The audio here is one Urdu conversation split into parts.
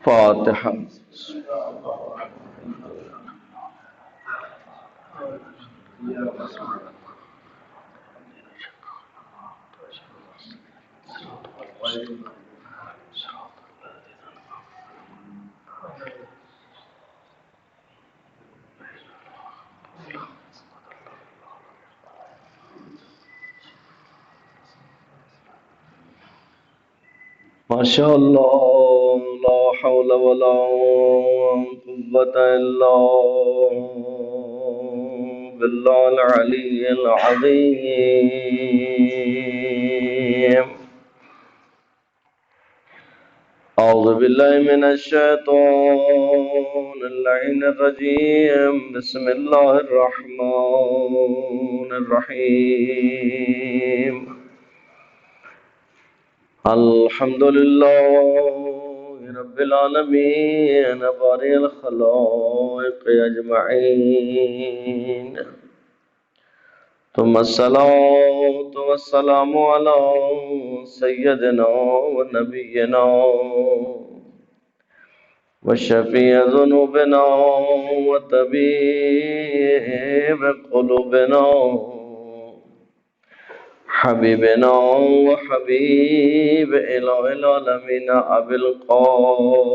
فاتحہ. ماشاء اللہ لا حول ولا قوة الا باللہ العلی العظیم. اعوذ باللہ من الشیطان اللعین الرجیم. بسم اللہ الرحمن الرحیم. الحمد للہ رب العالمین بارئ الخلائق اجمعین. ثم الصلاة والسلام على سيدنا ونبينا وشفيع ذنوبنا وطبيب قلوبنا حبيبنا وحبيب إله العالمين أبي القاسم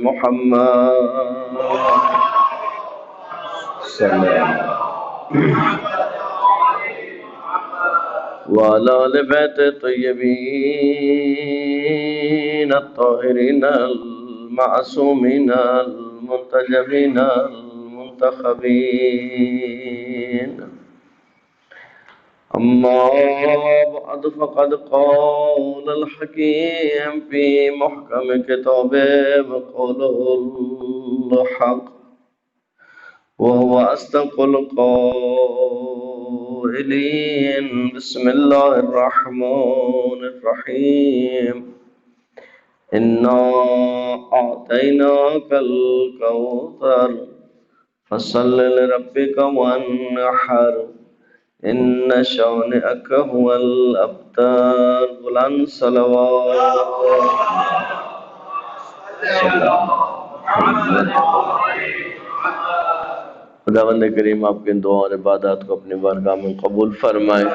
محمد صلى الله عليه وسلم وعلى آل بيت الطيبين الطاهرين المعصومين المنتجبين المنتخبين. أما بعد فقد قال الحكيم في محكم كتابه وقوله الحق وهو أصدق القائلين. بسم الله الرحمن الرحيم. إنا أعطيناك الكوثر فصل لربك وانحر إن شانئك هو الأبتر. بلند صلوات خداوند کریم آپ کے دعا اور عبادات کو اپنی بارگاہ میں قبول فرمائے.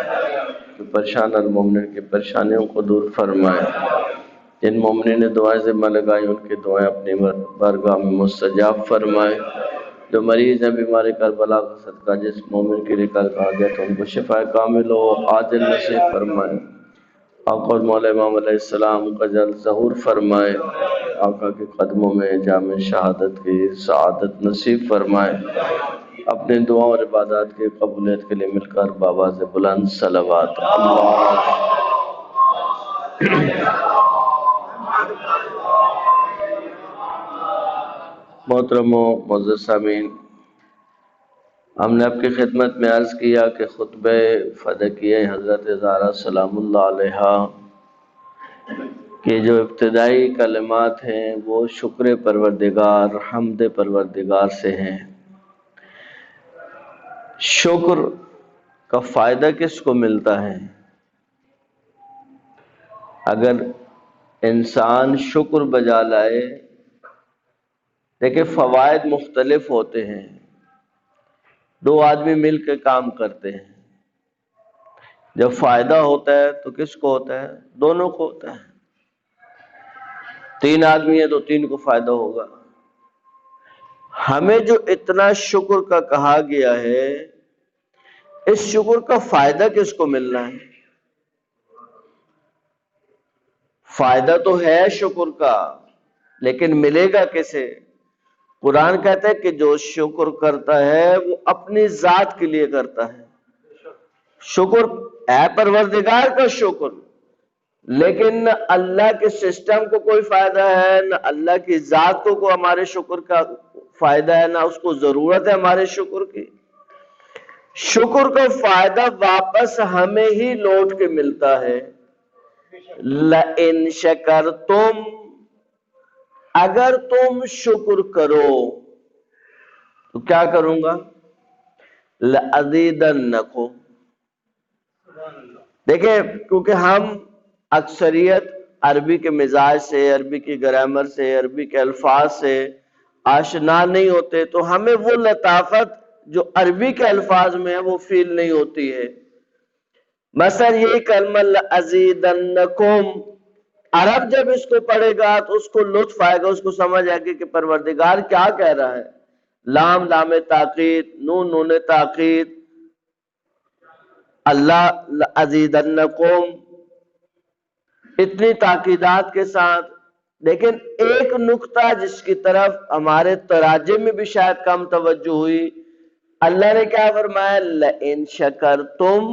جو پریشان المومنین کی پریشانیوں کو دور فرمائے. جن مومنین نے دعائیں ذمہ لگائی ان کی دعائیں اپنی بارگاہ میں مستجاب فرمائے. جو مریض ہیں بیماری کربلا کا صدقہ جس مومن کے لیے کل کہا گیا تو ان کو شفا کامل و عاجل نصیب فرمائے. آقا اور مولا امام علیہ السلام کا جلد ظہور فرمائے. آقا کے قدموں میں جامع شہادت کی سعادت نصیب فرمائے. اپنے دعا اور عبادات کی قبولیت کے لیے مل کر بآواز بلند صلوات. محترم و معزز سامعین، ہم نے آپ کی خدمت میں عرض کیا کہ خطبہ فدکیہ حضرت زہرا سلام اللہ علیہا کے جو ابتدائی کلمات ہیں وہ شکر پروردگار حمد پروردگار سے ہیں. شکر کا فائدہ کس کو ملتا ہے؟ اگر انسان شکر بجا لائے، دیکھیں فوائد مختلف ہوتے ہیں. دو آدمی مل کے کام کرتے ہیں، جب فائدہ ہوتا ہے تو کس کو ہوتا ہے؟ دونوں کو ہوتا ہے. تین آدمی ہے تو تین کو فائدہ ہوگا. ہمیں جو اتنا شکر کا کہا گیا ہے، اس شکر کا فائدہ کس کو ملنا ہے؟ فائدہ تو ہے شکر کا، لیکن ملے گا کسے؟ قرآن کہتا ہے کہ جو شکر کرتا ہے وہ اپنی ذات کے لیے کرتا ہے. شکر اے پروردگار کا شکر، لیکن نہ اللہ کے سسٹم کو کوئی فائدہ ہے، نہ اللہ کی ذات کو ہمارے شکر کا فائدہ ہے، نہ اس کو ضرورت ہے ہمارے شکر کی. شکر کا فائدہ واپس ہمیں ہی لوٹ کے ملتا ہے. لَإِن شَكَرْتُمْ، اگر تم شکر کرو تو کیا کروں گا؟ لَأَزِيدَنَّكُمْ. دیکھیں کیونکہ ہم اکثریت عربی کے مزاج سے، عربی کی گرامر سے، عربی کے الفاظ سے آشنا نہیں ہوتے تو ہمیں وہ لطافت جو عربی کے الفاظ میں ہے وہ فیل نہیں ہوتی ہے۔ مثلا یہ کلمہ لَأَزِيدَنَّكُمْ، عرب جب اس کو پڑھے گا تو اس کو لطف آئے گا، اس کو سمجھ آئے گا کہ پروردگار کیا کہہ رہا ہے۔ لام لام تاکید، نون نون تاکید، اللہ لَأَزِيدَنَّكُمْ، اتنی تاکیدات کے ساتھ۔ لیکن ایک نقطہ جس کی طرف ہمارے تراجم میں بھی شاید کم توجہ ہوئی، اللہ نے کیا فرمایا؟ لَإِن شَكَرْتُمْ،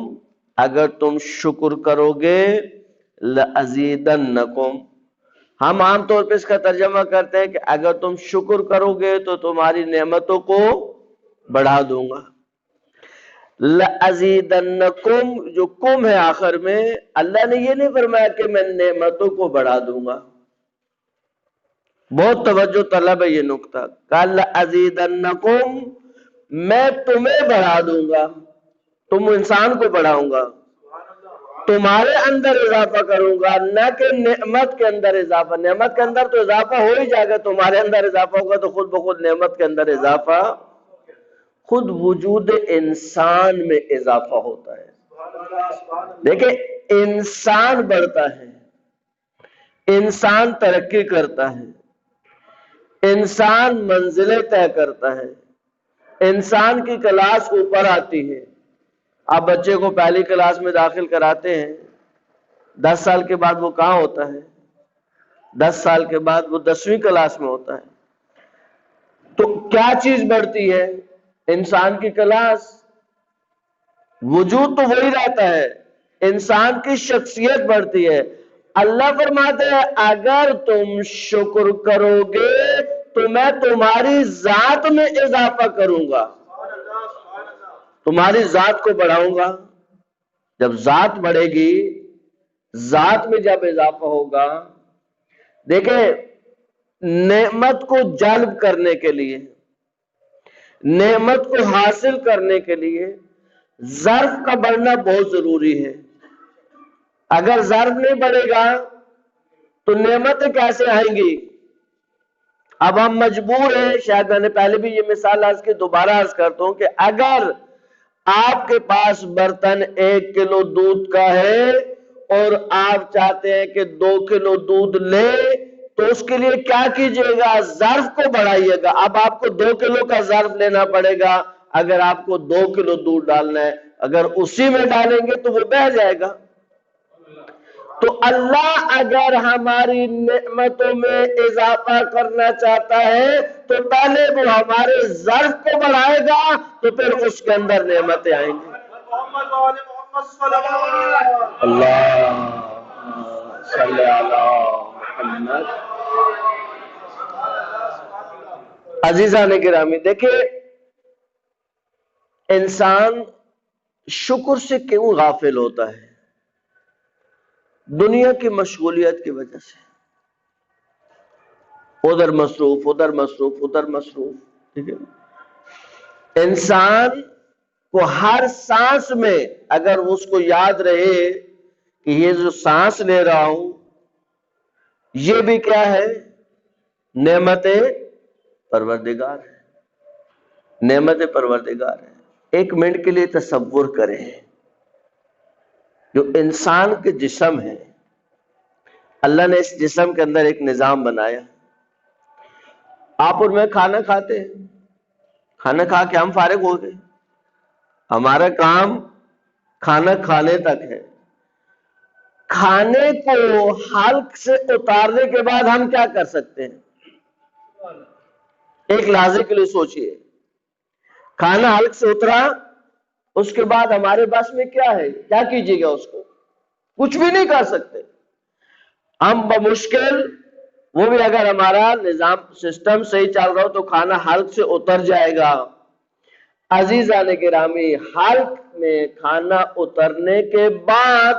اگر تم شکر کرو گے، لَأَزِيدَنَّكُمْ، ہم عام طور پہ اس کا ترجمہ کرتے ہیں کہ اگر تم شکر کرو گے تو تمہاری نعمتوں کو بڑھا دوں گا۔ لَأَزِيدَنَّكُمْ جو کم ہے آخر میں، اللہ نے یہ نہیں فرمایا کہ میں نعمتوں کو بڑھا دوں گا۔ بہت توجہ طلب ہے یہ نقطہ، قال لَأَزِيدَنَّكُمْ، میں تمہیں بڑھا دوں گا، تم انسان کو بڑھاؤں گا، تمہارے اندر اضافہ کروں گا، نہ کہ نعمت کے اندر اضافہ۔ نعمت کے اندر تو اضافہ ہو ہی جائے گا، تمہارے اندر اضافہ ہوگا تو خود بخود نعمت کے اندر اضافہ، خود وجود انسان میں اضافہ ہوتا ہے۔ دیکھیں انسان بڑھتا ہے، انسان ترقی کرتا ہے، انسان منزلیں طے کرتا ہے، انسان کی کلاس اوپر آتی ہے۔ آپ بچے کو پہلی کلاس میں داخل کراتے ہیں، 10 سال کے بعد وہ کہاں ہوتا ہے؟ 10 سال کے بعد وہ 10ویں کلاس میں ہوتا ہے۔ تو کیا چیز بڑھتی ہے؟ انسان کی کلاس، وجود تو وہی رہتا ہے، انسان کی شخصیت بڑھتی ہے۔ اللہ فرماتے ہیں اگر تم شکر کرو گے تو میں تمہاری ذات میں اضافہ کروں گا، تمہاری ذات کو بڑھاؤں گا۔ جب ذات بڑھے گی، ذات میں جب اضافہ ہوگا، دیکھیں نعمت کو جلب کرنے کے لیے، نعمت کو حاصل کرنے کے لیے ظرف کا بڑھنا بہت ضروری ہے۔ اگر ظرف نہیں بڑھے گا تو نعمتیں کیسے آئیں گی؟ اب ہم مجبور ہیں، شاید میں نے پہلے بھی یہ مثال عرض کی، دوبارہ عرض کرتا ہوں کہ اگر آپ کے پاس برتن 1 کلو دودھ کا ہے اور آپ چاہتے ہیں کہ 2 کلو دودھ لیں تو اس کے لیے کیا کیجئے گا؟ ظرف کو بڑھائیے گا۔ اب آپ کو 2 کلو کا ظرف لینا پڑے گا اگر آپ کو 2 کلو دودھ ڈالنا ہے، اگر اسی میں ڈالیں گے تو وہ بہہ جائے گا۔ تو اللہ اگر ہماری نعمتوں میں اضافہ کرنا چاہتا ہے تو پہلے وہ ہمارے ظرف کو بڑھائے گا تو پھر اس کے اندر نعمتیں آئیں گی۔ اللہ صلی علی محمد۔ عزیزان گرامی، دیکھیں انسان شکر سے کیوں غافل ہوتا ہے؟ دنیا کی مشغولیت کی وجہ سے، ادھر مصروف ادھر مصروف ادھر مصروف، ٹھیک ہے۔ انسان کو ہر سانس میں اگر اس کو یاد رہے کہ یہ جو سانس لے رہا ہوں یہ بھی کیا ہے؟ نعمت پروردگار ہے، نعمت پروردگار ہے۔ 1 منٹ کے لیے تصور کریں، جو انسان کے جسم ہے، اللہ نے اس جسم کے اندر ایک نظام بنایا۔ آپ اور میں کھانا کھاتے ہیں، کھانا کھا کے ہم فارغ ہو گئے، ہمارا کام کھانا کھانے تک ہے۔ کھانے کو حلق سے اتارنے کے بعد ہم کیا کر سکتے ہیں؟ ایک لحظے کے لیے سوچئے، کھانا حلق سے اترا، اس کے بعد ہمارے بس میں کیا ہے؟ کیا کیجئے گا اس کو؟ کچھ بھی نہیں کر سکتے ہم بمشکل، وہ بھی اگر ہمارا نظام سسٹم صحیح چل رہا ہو تو کھانا حلق سے اتر جائے گا۔ عزیزان گرامی، حلق میں کھانا اترنے کے بعد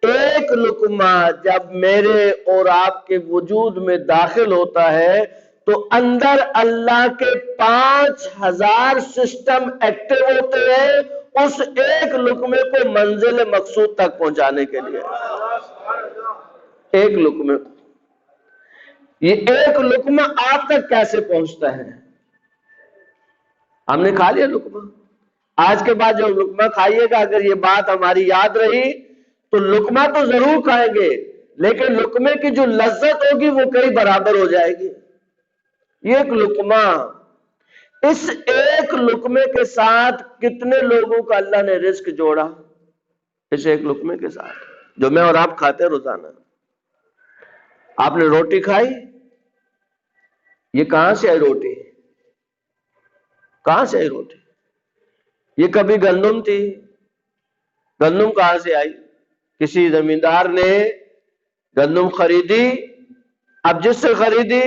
ایک لقمہ جب میرے اور آپ کے وجود میں داخل ہوتا ہے تو اندر اللہ کے 5000 سسٹم ایکٹیو ہوتے ہیں اس ایک لقمے کو منزل مقصود تک پہنچانے کے لیے۔ ایک لقمے کو. یہ ایک لقمہ آپ تک کیسے پہنچتا ہے؟ ہم نے کھا لیا لقمہ. آج کے بعد جو لقمہ کھائیے گا، اگر یہ بات ہماری یاد رہی تو لقمہ تو ضرور کھائیں گے، لیکن لقمے کی جو لذت ہوگی وہ کئی برابر ہو جائے گی. یہ ایک لقمہ، اس ایک لقمے کے ساتھ کتنے لوگوں کا اللہ نے رزق جوڑا؟ اس ایک لقمے کے ساتھ جو میں اور آپ کھاتے ہیں روزانہ. آپ نے روٹی کھائی، یہ کہاں سے آئی روٹی؟ کہاں سے آئی روٹی؟ یہ کبھی گندم تھی، گندم کہاں سے آئی؟ کسی زمیندار نے گندم خریدی، اب جس سے خریدی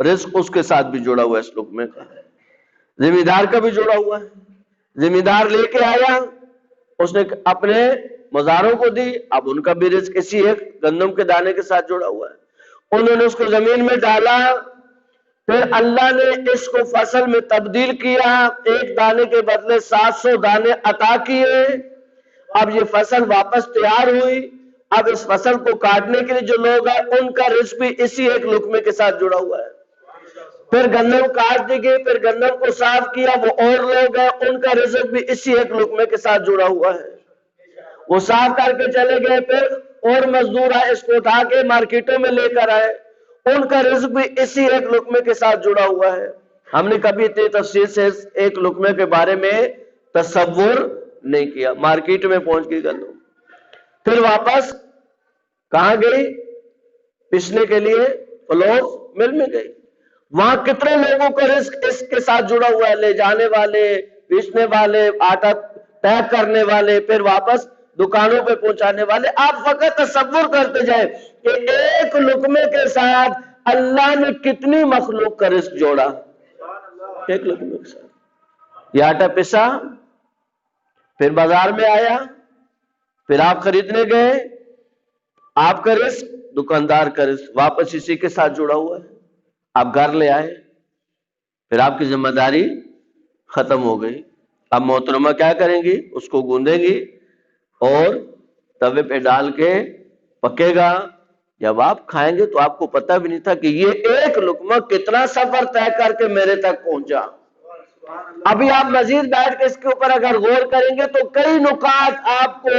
رزق اس کے ساتھ بھی جڑا ہوا ہے، اس لقمے کا زمیندار کا بھی جڑا ہوا ہے. زمیندار لے کے آیا، اس نے اپنے مزاروں کو دی، اب ان کا بھی رزق اسی ایک گندم کے دانے کے ساتھ جڑا ہوا ہے. انہوں نے اس کو زمین میں ڈالا، پھر اللہ نے اس کو فصل میں تبدیل کیا، ایک دانے کے بدلے 700 دانے عطا کیے. اب یہ فصل واپس تیار ہوئی، اب اس فصل کو کاٹنے کے لیے جو لوگ ہیں ان کا رزق بھی اسی ایک لقمے کے ساتھ جڑا ہوا ہے. پھر گندم کاٹ دی گئی، پھر گندم کو صاف کیا، وہ اور لوگ ہیں ان کا رزق بھی اسی ایک لقمے کے ساتھ جڑا ہوا ہے. وہ صاف کر کے چلے گئے، پھر اور مزدور آئے، اس کو اٹھا کے مارکیٹوں میں لے کر آئے، ان کا رزق بھی اسی ایک لقمے کے ساتھ جڑا ہوا ہے. ہم نے کبھی اتنی تفصیل سے ایک لقمے کے بارے میں تصور نہیں کیا. مارکیٹ میں پہنچ گئی گندم، پھر واپس کہاں گئی؟ پیسنے کے لیے فلور مل میں گئی. وہاں کتنے لوگوں کا رزق اس کے ساتھ جڑا ہوا ہے؟ لے جانے والے، پیسنے والے، آٹا پیک کرنے والے، پھر واپس دکانوں پہ پہنچانے والے. آپ فقط تصور کرتے جائیں کہ ایک لقمے کے ساتھ اللہ نے کتنی مخلوق کا رزق جوڑا. ایک لقمے کے ساتھ یہ آٹا پسا، پھر بازار میں آیا، پھر آپ خریدنے گئے، آپ کا رزق، دکاندار کا رزق واپس اسی کے ساتھ جڑا ہوا ہے. آپ گھر لے آئے، پھر آپ کی ذمہ داری ختم ہو گئی. اب محترمہ کیا کریں گی؟ اس کو گوندیں گی اور توے پہ ڈال کے پکے گا. جب آپ کھائیں گے تو آپ کو پتہ بھی نہیں تھا کہ یہ ایک لقمہ کتنا سفر طے کر کے میرے تک پہنچا. ابھی آپ مزید بیٹھ کے اس کے اوپر اگر غور کریں گے تو کئی نکات آپ کو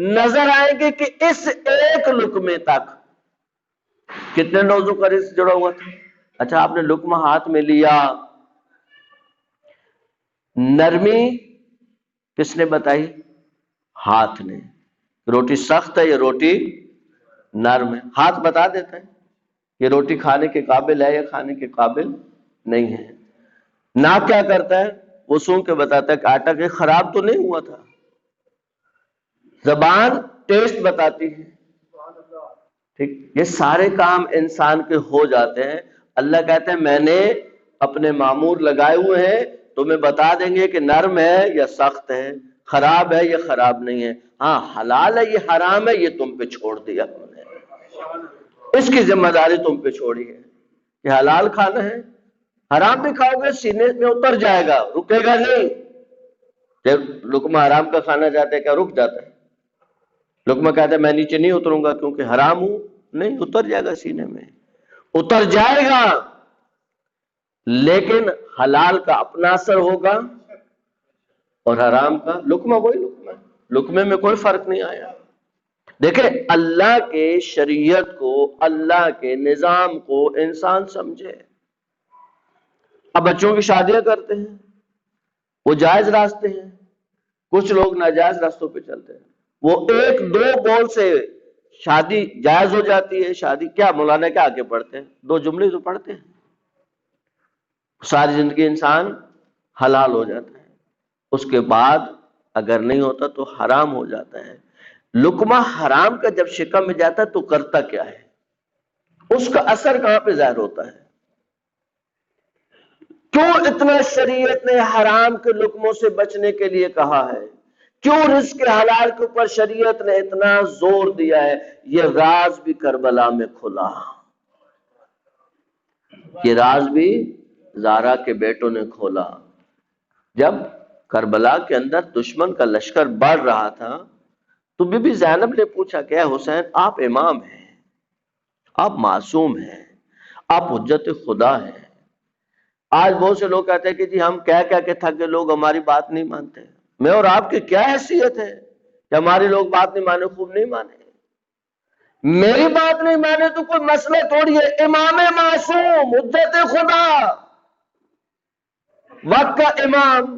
نظر آئیں گے کہ اس ایک لقمے تک کتنے لوگوں کا رزق جڑا ہوا تھا. اچھا، آپ نے لقمہ ہاتھ میں لیا، نرمی کس نے بتائی؟ ہاتھ نے. روٹی سخت ہے، یہ روٹی نرم ہے. ہاتھ بتا دیتا ہے یہ روٹی کھانے کے قابل ہے یا کھانے کے قابل نہیں ہے. ناک کیا کرتا ہے؟ وہ سونگ کے بتاتا ہے کہ آٹا کے خراب تو نہیں ہوا تھا. زبان ٹیسٹ بتاتی ہے. ٹھیک، یہ سارے کام انسان کے ہو جاتے ہیں. اللہ کہتے ہیں میں نے اپنے مامور لگائے ہوئے ہیں، تمہیں بتا دیں گے کہ نرم ہے یا سخت ہے، خراب ہے یا خراب نہیں ہے. ہاں، حلال ہے یہ حرام ہے یہ تم پہ چھوڑ دیا ہم نے. اس کی ذمہ داری تم پہ چھوڑی ہے کہ حلال کھانا ہے. حرام بھی کھاؤ گے سینے میں اتر جائے گا، رکے گا نہیں. جب لقمہ حرام کا کھانا جاتا ہے کیا رک جاتا ہے؟ لقمہ کہتا ہے میں نیچے نہیں اتروں گا کیونکہ حرام ہوں. نہیں، اتر جائے گا سینے میں، اتر جائے گا، لیکن حلال کا اپنا اثر ہوگا اور حرام کا. لقمہ وہی لقمہ ہے، لقمے میں کوئی فرق نہیں آیا. دیکھیں، اللہ کے شریعت کو، اللہ کے نظام کو انسان سمجھے. اب بچوں کی شادیاں کرتے ہیں، وہ جائز راستے ہیں. کچھ لوگ ناجائز راستوں پہ چلتے ہیں. وہ ایک دو بول سے شادی جائز ہو جاتی ہے. شادی کیا مولانا کیا آگے پڑھتے ہیں؟ 2 جملے تو پڑھتے ہیں، ساری زندگی انسان حلال ہو جاتا ہے. اس کے بعد اگر نہیں ہوتا تو حرام ہو جاتا ہے. لقمہ حرام کا جب شکم میں جاتا ہے تو کرتا کیا ہے؟ اس کا اثر کہاں پہ ظاہر ہوتا ہے؟ کیوں اتنا شریعت نے حرام کے لقموں سے بچنے کے لیے کہا ہے؟ کیوں رزق حلال کے اوپر شریعت نے اتنا زور دیا ہے؟ یہ راز بھی کربلا میں کھلا. یہ راز بھی زارا کے بیٹوں نے کھولا. جب کربلا کے اندر دشمن کا لشکر بڑھ رہا تھا تو بی بی زینب نے پوچھا کہ اے حسین آپ امام ہیں، آپ معصوم ہیں، آپ حجت خدا ہیں۔ آج بہت سے لوگ کہتے ہیں کہ جی ہم کہہ کے تھک گئے، لوگ ہماری بات نہیں مانتے۔ میں اور آپ کی کیا حیثیت ہے کہ ہماری لوگ بات نہیں مانے، خوب نہیں مانے؟ میری بات نہیں مانے تو کوئی مسئلہ تھوڑی ہے۔ امام معصوم، حجت خدا، وقت کا امام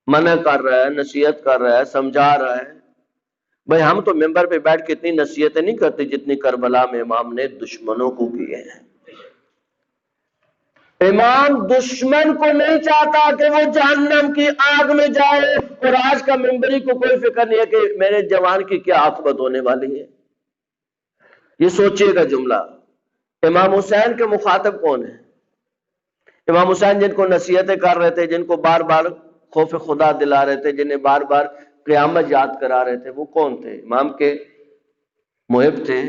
منع کر رہا ہے، نصیحت کر رہا ہے، سمجھا رہا ہے۔ بھئی ہم تو ممبر پہ بیٹھ کے اتنی نصیحتیں نہیں کرتے جتنی کربلا میں امام نے دشمنوں کو کیے ہیں۔ امام دشمن کو نہیں چاہتا کہ وہ جہنم کی آگ میں جائے، اور آج کا ممبری کو کوئی فکر نہیں ہے کہ میرے جوان کی کیا عاقبت ہونے والی ہے۔ یہ سوچئے گا جملہ۔ امام حسین کے مخاطب کون ہیں؟ امام حسین جن کو نصیحتیں کر رہے تھے، جن کو بار بار خوف خدا دلا رہے تھے، جنہیں بار بار قیامت یاد کرا رہے تھے، وہ کون تھے؟ امام کے محب تھے،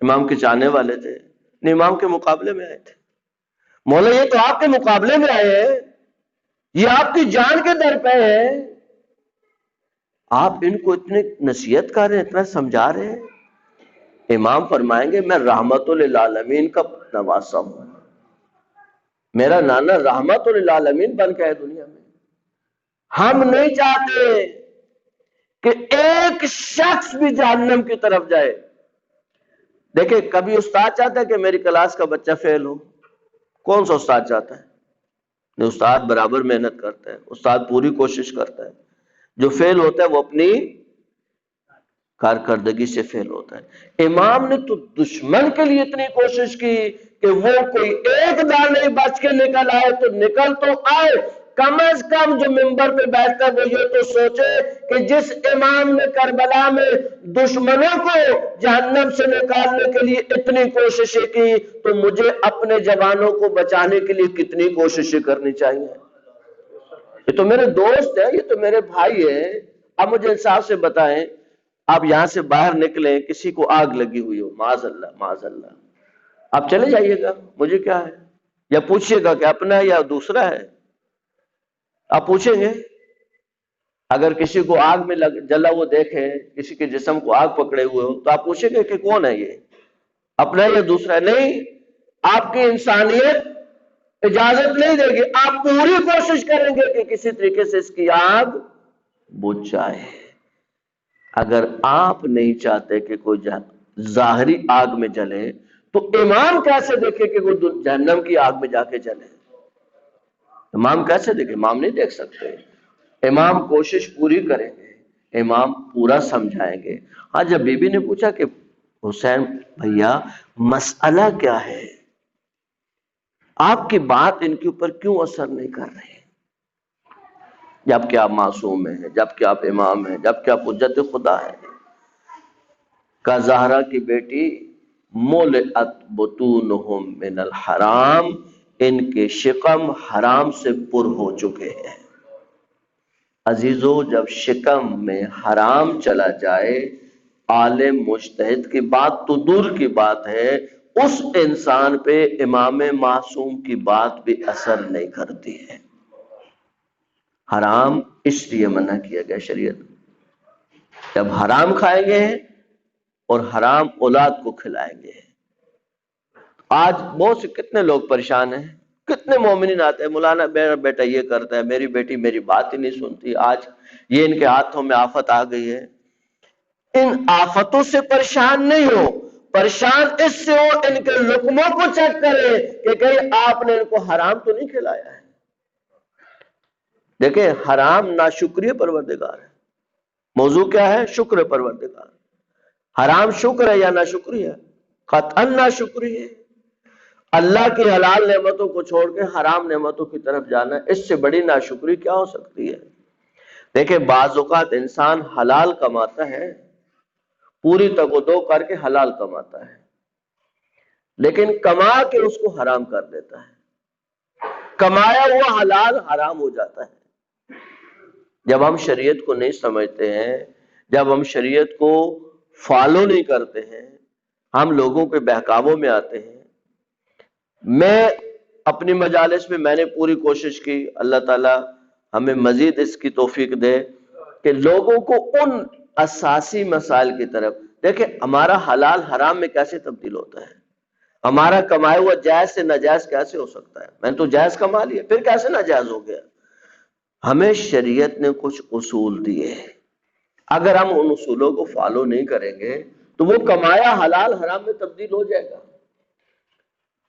امام کے چاہنے والے تھے، نہیں امام کے مقابلے میں آئے تھے۔ مولا یہ تو آپ کے مقابلے میں آئے ہیں، یہ آپ کی جان کے در پہ ہے، آپ ان کو اتنے نصیحت کر رہے ہیں، اتنا سمجھا رہے ہیں۔ امام فرمائیں گے میں رحمت للعالمین کا نواسا ہوں، میرا نانا رحمت للعالمین بن کے ہے دنیا میں۔ ہم نہیں چاہتے کہ ایک شخص بھی جہنم کی طرف جائے۔ دیکھیں کبھی استاد چاہتا ہے کہ میری کلاس کا بچہ فیل ہو؟ کون سا استاد چاہتا ہے؟ استاد برابر محنت کرتا ہے، استاد پوری کوشش کرتا ہے۔ جو فیل ہوتا ہے وہ اپنی کارکردگی سے فیل ہوتا ہے۔ امام نے تو دشمن کے لیے اتنی کوشش کی کہ وہ کوئی ایک دانے بچ کے نکل آئے تو نکل تو آئے، کم از کم جو ممبر پہ بیٹھتا ہے وہ یہ تو سوچے کہ جس امام نے کربلا میں دشمنوں کو جہنم سے نکالنے کے لیے اتنی کوششیں کی تو مجھے اپنے جوانوں کو بچانے کے لیے کتنی کوششیں کرنی چاہیے۔ یہ تو میرے دوست ہیں، یہ تو میرے بھائی ہیں۔ اب مجھے انصاف سے بتائیں، آپ یہاں سے باہر نکلیں، کسی کو آگ لگی ہوئی ہو، معاذ اللہ معاذ اللہ، آپ چلے جائیے گا، مجھے کیا ہے؟ یا پوچھئے گا کہ اپنا ہے یا دوسرا ہے؟ آپ پوچھیں گے؟ اگر کسی کو آگ میں جلا وہ دیکھیں، کسی کے جسم کو آگ پکڑے ہوئے ہو تو آپ پوچھیں گے کہ کون ہے یہ، اپنا ہے یا دوسرا ہے؟ نہیں، آپ کی انسانیت اجازت نہیں دے گی، آپ پوری کوشش کریں گے کہ کسی طریقے سے اس کی آگ بجھ جائے۔ اگر آپ نہیں چاہتے کہ کوئی ظاہری آگ میں جلے تو امام کیسے دیکھے کہ وہ جہنم کی آگ میں جا کے جلے؟ امام کیسے دیکھے؟ امام نہیں دیکھ سکتے۔ امام کوشش پوری کریں گے، امام پورا سمجھائیں گے۔ ہاں جب بی بی نے پوچھا کہ حسین بھیا مسئلہ کیا ہے، آپ کی بات ان کے اوپر کیوں اثر نہیں کر رہی، جبکہ آپ معصوم ہیں، جبکہ آپ امام ہیں، جبکہ آپ حجت خدا ہیں؟ کا زہرا کی بیٹی ملئت بطونہم من الحرام، ان کے شکم حرام سے پر ہو چکے ہیں۔ عزیزو جب شکم میں حرام چلا جائے، عالم مجتہد کی بات تو دور کی بات ہے، اس انسان پہ امام معصوم کی بات بھی اثر نہیں کرتی ہے۔ حرام اس لیے منع کیا گیا شریعت۔ جب حرام کھائیں گے اور حرام اولاد کو کھلائیں گے۔ آج بہت سے کتنے لوگ پریشان ہیں، کتنے مومنین آتے ہیں، مولانا میرا بیٹا یہ کرتا ہے، میری بیٹی میری بات ہی نہیں سنتی، آج یہ ان کے ہاتھوں میں آفت آ گئی ہے۔ ان آفتوں سے پریشان نہیں ہو، پریشان اس سے ہو ان کے لقموں کو چیک کریں کہ کہیں آپ نے ان کو حرام تو نہیں کھلایا ہے۔ دیکھیں حرام ناشکری پروردگار ہے۔ موضوع کیا ہے؟ شکر پروردگار۔ حرام شکر ہے یا ناشکری ہے؟ قطعاً ناشکری ہے۔ اللہ کی حلال نعمتوں کو چھوڑ کے حرام نعمتوں کی طرف جانا، اس سے بڑی ناشکری کیا ہو سکتی ہے؟ دیکھیں بعض اوقات انسان حلال کماتا ہے، پوری تگ و دو کر کے حلال کماتا ہے، لیکن کما کے اس کو حرام کر دیتا ہے، کمایا ہوا حلال حرام ہو جاتا ہے۔ جب ہم شریعت کو نہیں سمجھتے ہیں، جب ہم شریعت کو فالو نہیں کرتے ہیں، ہم لوگوں کے بہکاووں میں آتے ہیں۔ میں اپنی مجالس میں نے پوری کوشش کی، اللہ تعالی ہمیں مزید اس کی توفیق دے کہ لوگوں کو ان اساسی مسائل کی طرف، دیکھیں ہمارا حلال حرام میں کیسے تبدیل ہوتا ہے، ہمارا کمایا ہوا جائز سے ناجائز کیسے ہو سکتا ہے؟ میں نے تو جائز کما لیا، پھر کیسے ناجائز ہو گیا؟ ہمیں شریعت نے کچھ اصول دیے، اگر ہم ان اصولوں کو فالو نہیں کریں گے تو وہ کمایا حلال حرام میں تبدیل ہو جائے گا۔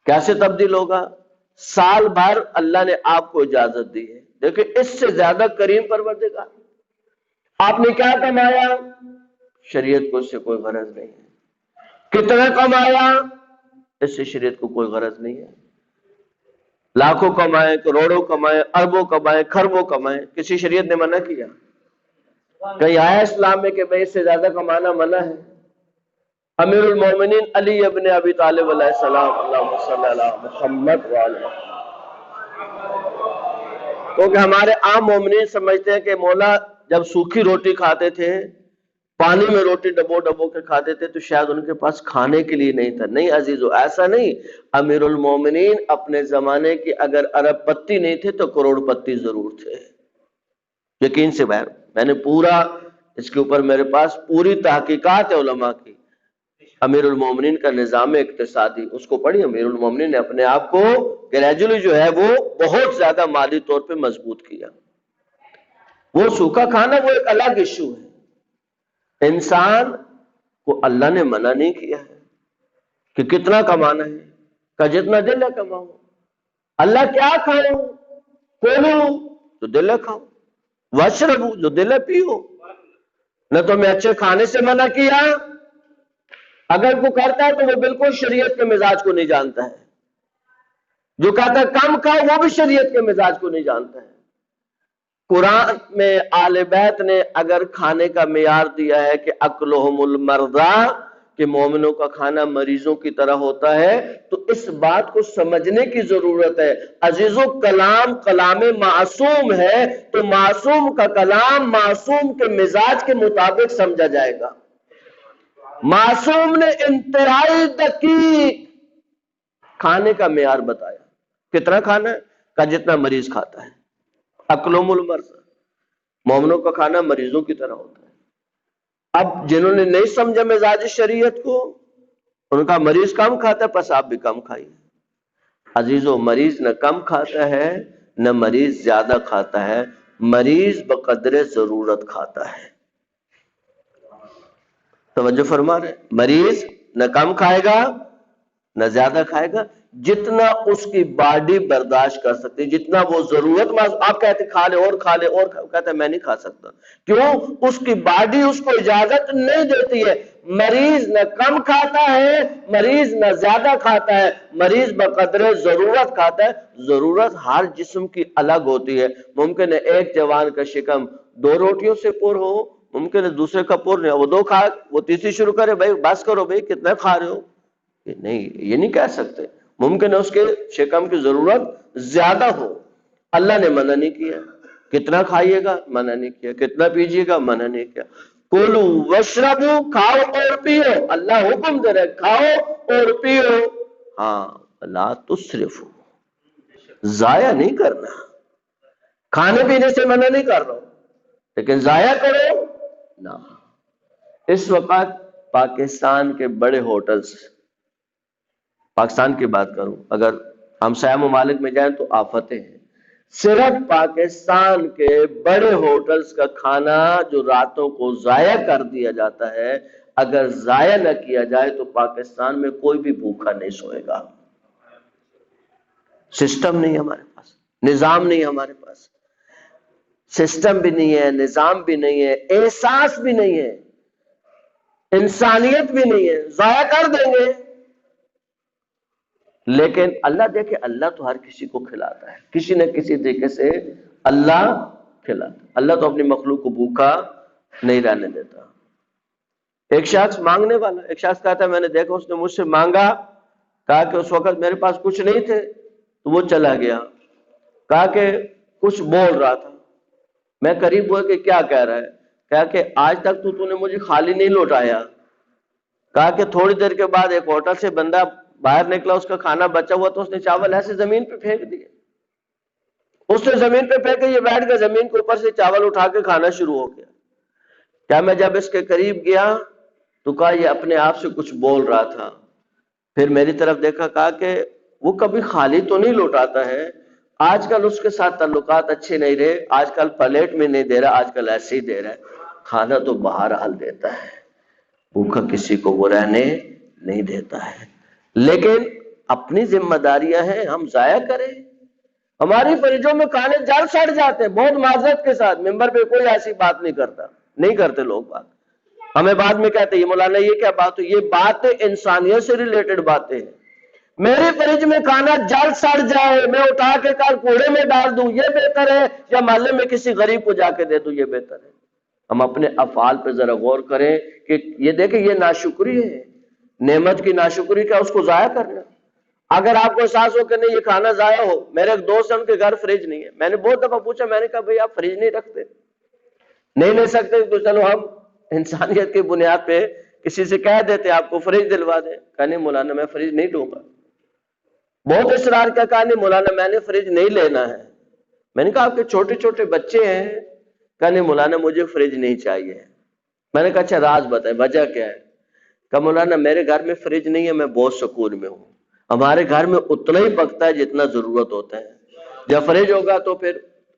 کیسے تبدیل ہوگا؟ سال بھر اللہ نے آپ کو اجازت دی ہے، دیکھیں اس سے زیادہ کریم پروردگار، آپ نے کیا کمایا؟ شریعت کو اس سے کوئی غرض نہیں ہے۔ کتنا کمایا؟ اس سے شریعت کو کوئی غرض نہیں ہے۔ لاکھوں کمائیں، کروڑوں کمائیں، اربوں کمائیں، خربوں کمائیں، کسی شریعت نے منع کیا؟ کہیں آیا اسلام میں کہ بھئی اس سے زیادہ کمانا منع ہے؟ امیر المومنین علی ابن ابی طالب علیہ السلام، اللہم صلی علی محمد وعلی محمد، کیونکہ ہمارے عام مومنین سمجھتے ہیں کہ مولا جب سوکھی روٹی کھاتے تھے، پانی میں روٹی ڈبو ڈبو کے کھاتے تھے تو شاید ان کے پاس کھانے کے لیے نہیں تھا۔ نہیں عزیزو، ایسا نہیں۔ امیر المومنین اپنے زمانے کی اگر ارب پتی نہیں تھے تو کروڑ پتی ضرور تھے، یقین سے بہر۔ میں نے پورا اس کے اوپر میرے پاس پوری تحقیقات ہے علماء کی، امیر المومنین کا نظام اقتصادی، اس کو پڑھی۔ امیر المومنین نے اپنے آپ کو گریجولی جو ہے وہ بہت زیادہ مالی طور پہ مضبوط کیا۔ وہ سوکھا کھانا وہ ایک الگ ایشو ہے، انسان کو اللہ نے منع نہیں کیا ہے کہ کتنا کمانا ہے، کہ جتنا دل ہے کماؤ۔ اللہ کیا کھاؤ؟ کولو جو دل ہے کھاؤ، واشربو جو دل ہے پیو۔ نہ تو میں اچھے کھانے سے منع کیا، اگر کوئی کرتا ہے تو وہ بالکل شریعت کے مزاج کو نہیں جانتا ہے، جو کہتا ہے کم کھاؤ وہ بھی شریعت کے مزاج کو نہیں جانتا ہے۔ قرآن میں آل بیت نے اگر کھانے کا معیار دیا ہے کہ اکلہم المرضی، کہ مومنوں کا کھانا مریضوں کی طرح ہوتا ہے، تو اس بات کو سمجھنے کی ضرورت ہے۔ عزیزو، کلام کلام معصوم ہے تو معصوم کا کلام معصوم کے مزاج کے مطابق سمجھا جائے گا۔ معصوم نے انتہائی دقیق کھانے کا معیار بتایا، کتنا کھانا ہے؟ کہ جتنا مریض کھاتا ہے۔ اکلہم المرضی، مومنوں کا کھانا مریضوں کی طرح ہوتا ہے۔ اب جنہوں نے نہیں سمجھا مزاج شریعت کو، ان کا مریض کم کھاتا ہے، پس آپ بھی کم کھائیے۔ عزیزو، مریض نہ کم کھاتا ہے نہ مریض زیادہ کھاتا ہے، مریض بقدر ضرورت کھاتا ہے۔ توجہ فرما رہے، مریض نہ کم کھائے گا نہ زیادہ کھائے گا، جتنا اس کی باڈی برداشت کر سکتی، جتنا وہ ضرورت۔ آپ کہتے کھا لے اور کھا لے اور کہتا ہے میں نہیں کھا سکتا، کیوں؟ اس کی باڈی اس کو اجازت نہیں دیتی ہے۔ مریض نہ کم کھاتا ہے، مریض نہ زیادہ کھاتا ہے، مریض بقدر ضرورت کھاتا ہے۔ ضرورت ہر جسم کی الگ ہوتی ہے۔ ممکن ہے ایک جوان کا شکم 2 روٹیوں سے پر ہو، ممکن ہے دوسرے کا پر نہیں، وہ 2 کھا، وہ تیسری شروع کرے، بھائی بس کرو بھائی کتنا کھا رہے ہو، نہیں، یہ نہیں کہہ سکتے۔ ممکن ہے اس کے شکم کی ضرورت زیادہ ہو، اللہ نے منع نہیں کیا۔ کتنا کھائیے گا؟ منع نہیں کیا۔ کتنا پیجیے گا؟ منع نہیں کیا۔ کولو واشربو، کھاؤ اور پیو، اللہ حکم دے رہے کھاؤ اور پیو، ہاں لا تسرفو، ضائع نہیں کرنا۔ کھانے پینے سے منع نہیں کر رہا ہوں، لیکن ضائع کرو نہ۔ اس وقت پاکستان کے بڑے ہوٹلز، پاکستان کی بات کروں، اگر ہم سایہ ممالک میں جائیں تو آفتیں ہیں۔ صرف پاکستان کے بڑے ہوٹلز کا کھانا جو راتوں کو ضائع کر دیا جاتا ہے، اگر ضائع نہ کیا جائے تو پاکستان میں کوئی بھی بھوکا نہیں سوئے گا۔ سسٹم نہیں ہمارے پاس، نظام نہیں ہمارے پاس، سسٹم بھی نہیں ہے، نظام بھی نہیں ہے، احساس بھی نہیں ہے، انسانیت بھی نہیں ہے، ضائع کر دیں گے۔ لیکن اللہ دیکھے، اللہ تو ہر کسی کو کھلاتا ہے، کسی نہ کسی طریقے سے اللہ کھلاتا ہے۔ اللہ تو اپنی مخلوق کو بھوکا نہیں رہنے دیتا۔ ایک شخص مانگنے والا، ایک شخص کہتا ہے میں نے دیکھا اس نے مجھ سے مانگا، کہا کہ اس وقت میرے پاس کچھ نہیں تھے تو وہ چلا گیا، کہا کہ کچھ بول رہا تھا، میں قریب ہوا کہ کیا کہہ رہا ہے، کہا کہ آج تک تو نے مجھے خالی نہیں لوٹایا۔ کہا کہ تھوڑی دیر کے بعد ایک ہوٹل سے بندہ باہر نکلا، اس کا کھانا بچا ہوا تو اس نے چاول ایسے زمین پہ پھینک دیے، اس نے زمین پہ پھینکے، یہ بیٹھ گیا زمین کے اوپر سے چاول اٹھا کے کھانا شروع ہو گیا۔ کیا میں جب اس کے قریب گیا تو کہا یہ اپنے آپ سے کچھ بول رہا تھا. پھر میری طرف دیکھا، کہا کہ وہ کبھی خالی تو نہیں لوٹاتا ہے، آج کل اس کے ساتھ تعلقات اچھے نہیں رہے، آج کل پلیٹ میں نہیں دے رہا، آج کل ایسے ہی دے رہا ہے، کھانا تو بہرحال دیتا ہے، بھوکا کسی کو وہ رہنے نہیں دیتا ہے. لیکن اپنی ذمہ داریاں ہیں، ہم ضائع کریں. ہماری فریجوں میں کھانے جل سڑ جاتے ہیں، بہت معذرت کے ساتھ، ممبر پہ کوئی ایسی بات نہیں کرتا، نہیں کرتے لوگ بات. ہمیں بعد میں کہتے ہیں یہ مولانا یہ کیا بات ہو، یہ باتیں انسانیت سے ریلیٹڈ باتیں ہیں. میرے فریج میں کھانا جل سڑ جائے، میں اٹھا کے کل کوڑے میں ڈال دوں، یہ بہتر ہے یا محلے میں کسی غریب کو جا کے دے دوں، یہ بہتر ہے. ہم اپنے افعال پہ ذرا غور کریں کہ یہ دیکھیں یہ ناشکری ہے، نعمت کی ناشکری کا اس کو ضائع کرنا. اگر آپ کو احساس ہو کہ نہیں یہ کھانا ضائع ہو، میرے ایک دوست ہیں ان کے گھر فریج نہیں ہے، میں نے بہت دفعہ پوچھا، میں نے کہا بھئی آپ فریج نہیں رکھتے؟ نہیں لے سکتے تو چلو ہم انسانیت کی بنیاد پہ کسی سے کہہ دیتے آپ کو فریج دلوا دیں. کہا نہیں مولانا میں فریج نہیں دوں گا. بہت اصرار کیا، کہا نہیں مولانا میں نے فریج نہیں لینا ہے. میں نے کہا آپ کے چھوٹے چھوٹے بچے ہیں. کہا نہیں مولانا مجھے فریج نہیں چاہیے. میں نے کہا اچھا راز بتائیں وجہ کیا ہے؟ کہا مولانا میرے گھر میں فریج نہیں ہے، میں بہت سکون میں ہوں، ہمارے گھر میں اتنا ہی پکتا ہے جتنا ضرورت ہوتا ہے. جب فریج ہوگا تو پھر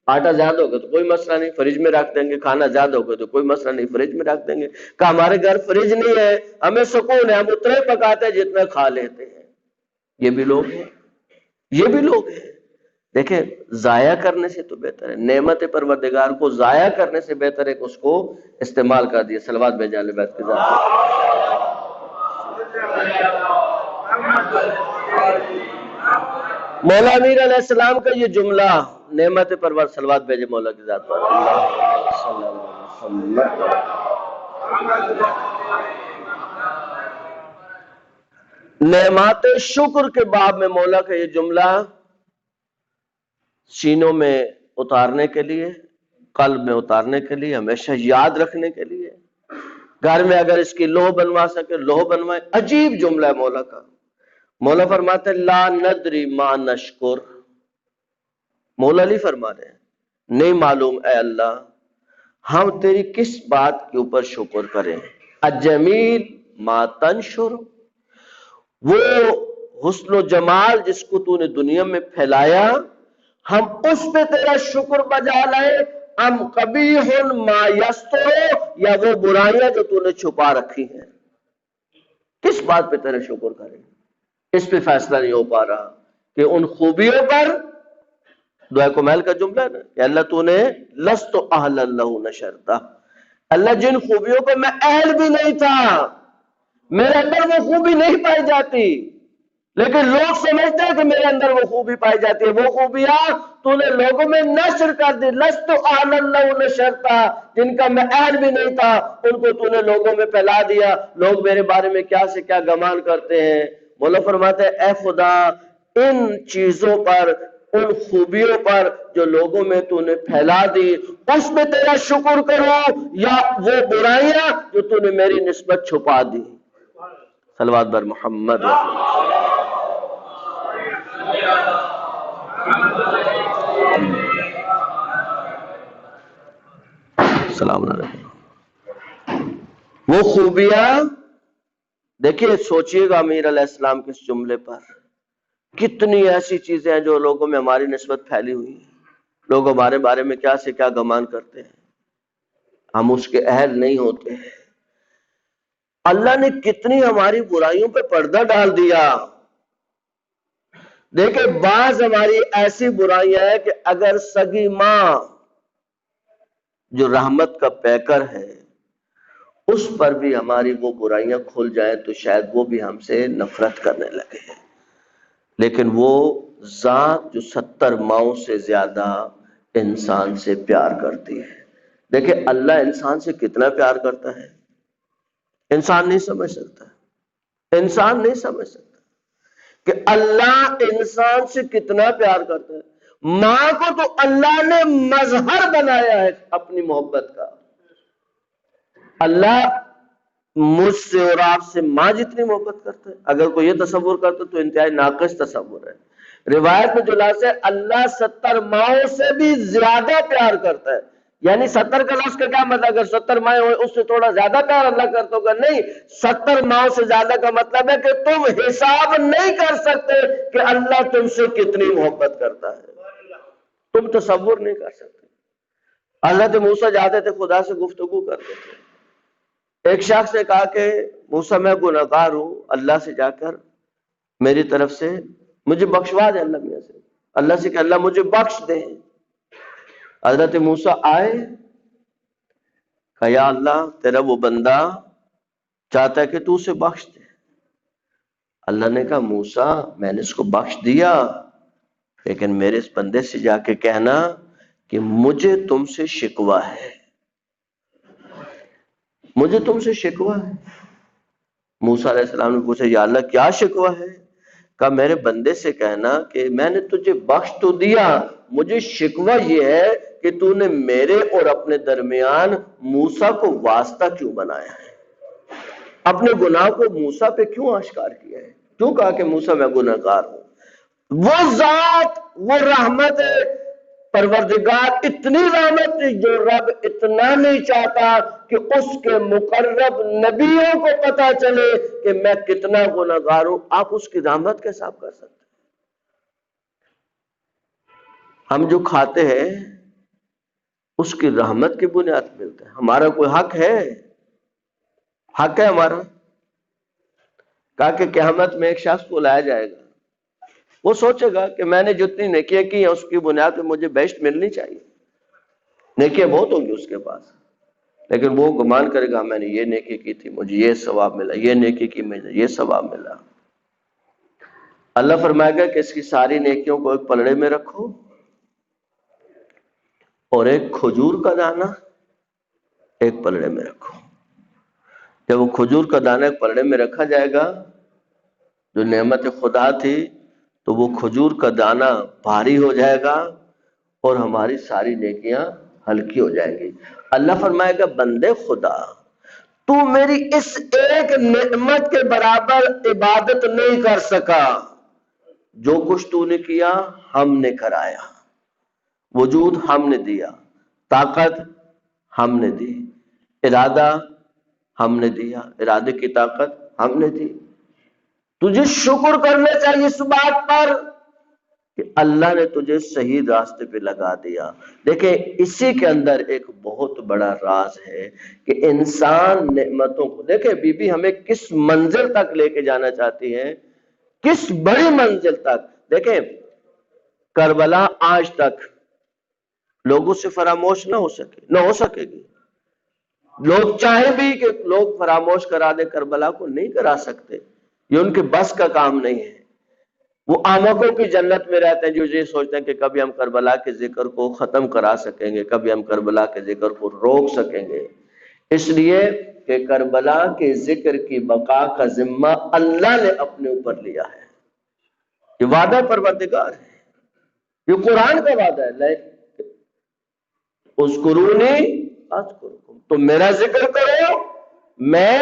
آٹا زیادہ ہوگا تو کوئی مسئلہ نہیں، فریج میں رکھ دیں گے، کھانا زیادہ ہوگا تو کوئی مسئلہ نہیں، فریج میں رکھ دیں گے. کہ ہمارے گھر فریج نہیں ہے، ہمیں سکون ہے، ہم اتنا ہی پکاتے ہیں جتنا کھا لیتے ہیں. یہ بھی لوگ ہیں، یہ بھی لوگ ہیں. دیکھیں ضائع کرنے سے تو بہتر ہے، نعمت پروردگار کو ضائع کرنے سے بہتر ہے کہ اس کو استعمال کر دیا. صلوات بھیجا اہل بیت کے ذات. مولا امیر علیہ السلام کا یہ جملہ نعمت پرور، صلوات بھیجے مولا کی ذات پر. نعمات شکر کے باب میں مولا کا یہ جملہ سینوں میں اتارنے کے لیے، قلب میں اتارنے کے لیے، ہمیشہ یاد رکھنے کے لیے، گھر میں اگر اس کی لوح بنوا سکے لوح بنوائے. عجیب جملہ ہے مولا کا. مولا فرماتے ہیں لا ندری ما نشکر. مولا علی فرما رہے ہیں نہیں معلوم اے اللہ ہم تیری کس بات کے اوپر شکر کریں. الجمیل ما تنشر، وہ حسن و جمال جس کو تو نے دنیا میں پھیلایا، ہم اس پہ تیرا شکر بجا لائیں. ام قبیح ما یستر، یا وہ برائیاں جو تو نے چھپا رکھی ہیں. کس بات پہ تیرا شکر کریں؟ اس پہ فیصلہ نہیں ہو پا رہا کہ ان خوبیوں پر، دعا کمیل کا جملہ ہے نا کہ اللہ تو نے لست اہل اللہ نشرتا، اللہ جن خوبیوں کو میں اہل بھی نہیں تھا، میرے اندر وہ خوبی نہیں پائی جاتی، لیکن لوگ سمجھتے ہیں کہ میرے اندر وہ خوبی پائی جاتی ہے، وہ خوبیاں تو نے لوگوں میں نشر کر دی. لست اہل اللہ نشرتا، جن کا میں اہل بھی نہیں تھا ان کو تو نے لوگوں میں پھیلا دیا. لوگ میرے بارے میں کیا سے کیا گمان کرتے ہیں. مولا فرماتے ہیں اے خدا ان چیزوں پر، ان خوبیوں پر جو لوگوں میں تو نے پھیلا دی، اس میں تیرا شکر کرو یا وہ برائیاں جو تو نے میری نسبت چھپا دی. صلوات بر محمد. السلام علیکم. وہ خوبیاں دیکھیے، سوچئے گا امیر علیہ السلام کے اس جملے پر، کتنی ایسی چیزیں ہیں جو لوگوں میں ہماری نسبت پھیلی ہوئی ہیں. لوگ ہمارے بارے میں کیا سے کیا گمان کرتے ہیں، ہم اس کے اہل نہیں ہوتے. اللہ نے کتنی ہماری برائیوں پہ پردہ ڈال دیا. دیکھیں بعض ہماری ایسی برائیاں ہیں کہ اگر سگی ماں جو رحمت کا پیکر ہے اس پر بھی ہماری وہ برائیاں کھل جائیں تو شاید وہ بھی ہم سے نفرت کرنے لگے. لیکن وہ ذات جو 70 ماؤں سے زیادہ انسان سے پیار کرتی ہے. دیکھیں اللہ انسان سے کتنا پیار کرتا ہے، انسان نہیں سمجھ سکتا، انسان نہیں سمجھ سکتا کہ اللہ انسان سے کتنا پیار کرتا ہے. ماں کو تو اللہ نے مظہر بنایا ہے اپنی محبت کا. اللہ مجھ سے اور آپ سے ماں جتنی محبت کرتا ہے، اگر کوئی یہ تصور کرتا تو انتہائی ناقص تصور ہے. روایت میں جو لفظ ہے اللہ 70 ماؤں سے بھی زیادہ پیار کرتا ہے. یعنی 70 کا لفظ کا کیا مطلب؟ اگر 70 مائیں ہوئے اس سے تھوڑا زیادہ پیار اللہ کرتا ہوگا؟ نہیں، 70 ماؤں سے زیادہ کا مطلب ہے کہ تم حساب نہیں کر سکتے کہ اللہ تم سے کتنی محبت کرتا ہے، تم تصور نہیں کر سکتے۔ حضرت موسیٰ جاتے تھے خدا سے گفتگو کرتے تھے، ایک شخص نے کہا کہ موسیٰ میں گناہگار ہوں، اللہ سے جا کر میری طرف سے مجھے بخشوا دے، اللہ سے کہ اللہ مجھے بخش دے۔ حضرت موسیٰ آئے، کہا یا اللہ تیرا وہ بندہ چاہتا ہے کہ تو اسے بخش دے۔ اللہ نے کہا موسیٰ میں نے اس کو بخش دیا، لیکن میرے اس بندے سے جا کے کہنا کہ مجھے تم سے شکوہ ہے، مجھے تم سے شکوہ ہے۔ موسیٰ علیہ السلام نے پوچھا یا اللہ کیا شکوہ ہے؟ کہا میرے بندے سے کہنا کہ میں نے تجھے بخش تو دیا، مجھے شکوہ یہ ہے کہ تو نے میرے اور اپنے درمیان موسیٰ کو واسطہ کیوں بنایا ہے، اپنے گناہ کو موسیٰ پہ کیوں آشکار کیا ہے، کیوں کہا کہ موسیٰ میں گناہگار ہوں۔ وہ ذات، وہ رحمت پروردگار، اتنی رحمت جو رب اتنا نہیں چاہتا کہ اس کے مقرب نبیوں کو پتا چلے کہ میں کتنا گناہگار ہوں، آپ اس کی رحمت کا حساب کر سکتے ہیں؟ ہم جو کھاتے ہیں اس کی رحمت کی بنیاد ملتا ہے، ہمارا کوئی حق ہے؟ حق ہے ہمارا؟ کہا کہ قیامت میں ایک شخص کو لایا جائے گا، وہ سوچے گا کہ میں نے جتنی نیکیاں کی ہیں اس کی بنیاد پہ مجھے بہشت ملنی چاہیے، نیکیاں بہت ہوں گی اس کے پاس، لیکن وہ گمان کرے گا میں نے یہ نیکی کی تھی مجھے یہ ثواب ملا، یہ نیکی کی مجھے یہ ثواب ملا۔ اللہ فرمائے گا کہ اس کی ساری نیکیوں کو ایک پلڑے میں رکھو اور ایک کھجور کا دانہ ایک پلڑے میں رکھو۔ جب وہ کھجور کا دانہ ایک پلڑے میں رکھا جائے گا، جو نعمت خدا تھی، تو وہ کھجور کا دانہ بھاری ہو جائے گا اور ہماری ساری نیکیاں ہلکی ہو جائیں گی۔ اللہ فرمائے گا بندے خدا تو میری اس ایک نعمت کے برابر عبادت نہیں کر سکا، جو کچھ تو نے کیا ہم نے کرایا، وجود ہم نے دیا، طاقت ہم نے دی، ارادہ ہم نے دیا، ارادے کی طاقت ہم نے دی۔ تجھے شکر کرنا چاہیے اس بات پر کہ اللہ نے تجھے صحیح راستے پہ لگا دیا۔ دیکھیں اسی کے اندر ایک بہت بڑا راز ہے کہ انسان نعمتوں کو، دیکھیں بی بی ہمیں کس منزل تک لے کے جانا چاہتی ہے، کس بڑی منزل تک۔ دیکھیں کربلا آج تک لوگوں سے فراموش نہ ہو سکے گی، لوگ چاہیں بھی کہ لوگ فراموش کرا دے کربلا کو، نہیں کرا سکتے، یہ ان کے بس کا کام نہیں ہے۔ وہ آمکوں کی جنت میں رہتے ہیں جو یہ سوچتے ہیں کہ کبھی ہم کربلا کے ذکر کو ختم کرا سکیں گے، کبھی ہم کربلا کے ذکر کو روک سکیں گے، اس لیے کہ کربلا کے ذکر کی بقا کا ذمہ اللہ نے اپنے اوپر لیا ہے۔ یہ وعدہ پروردگار ہے، یہ قرآن کا وعدہ ہے، اذکرونی اذکرکم، تم میرا ذکر کرو میں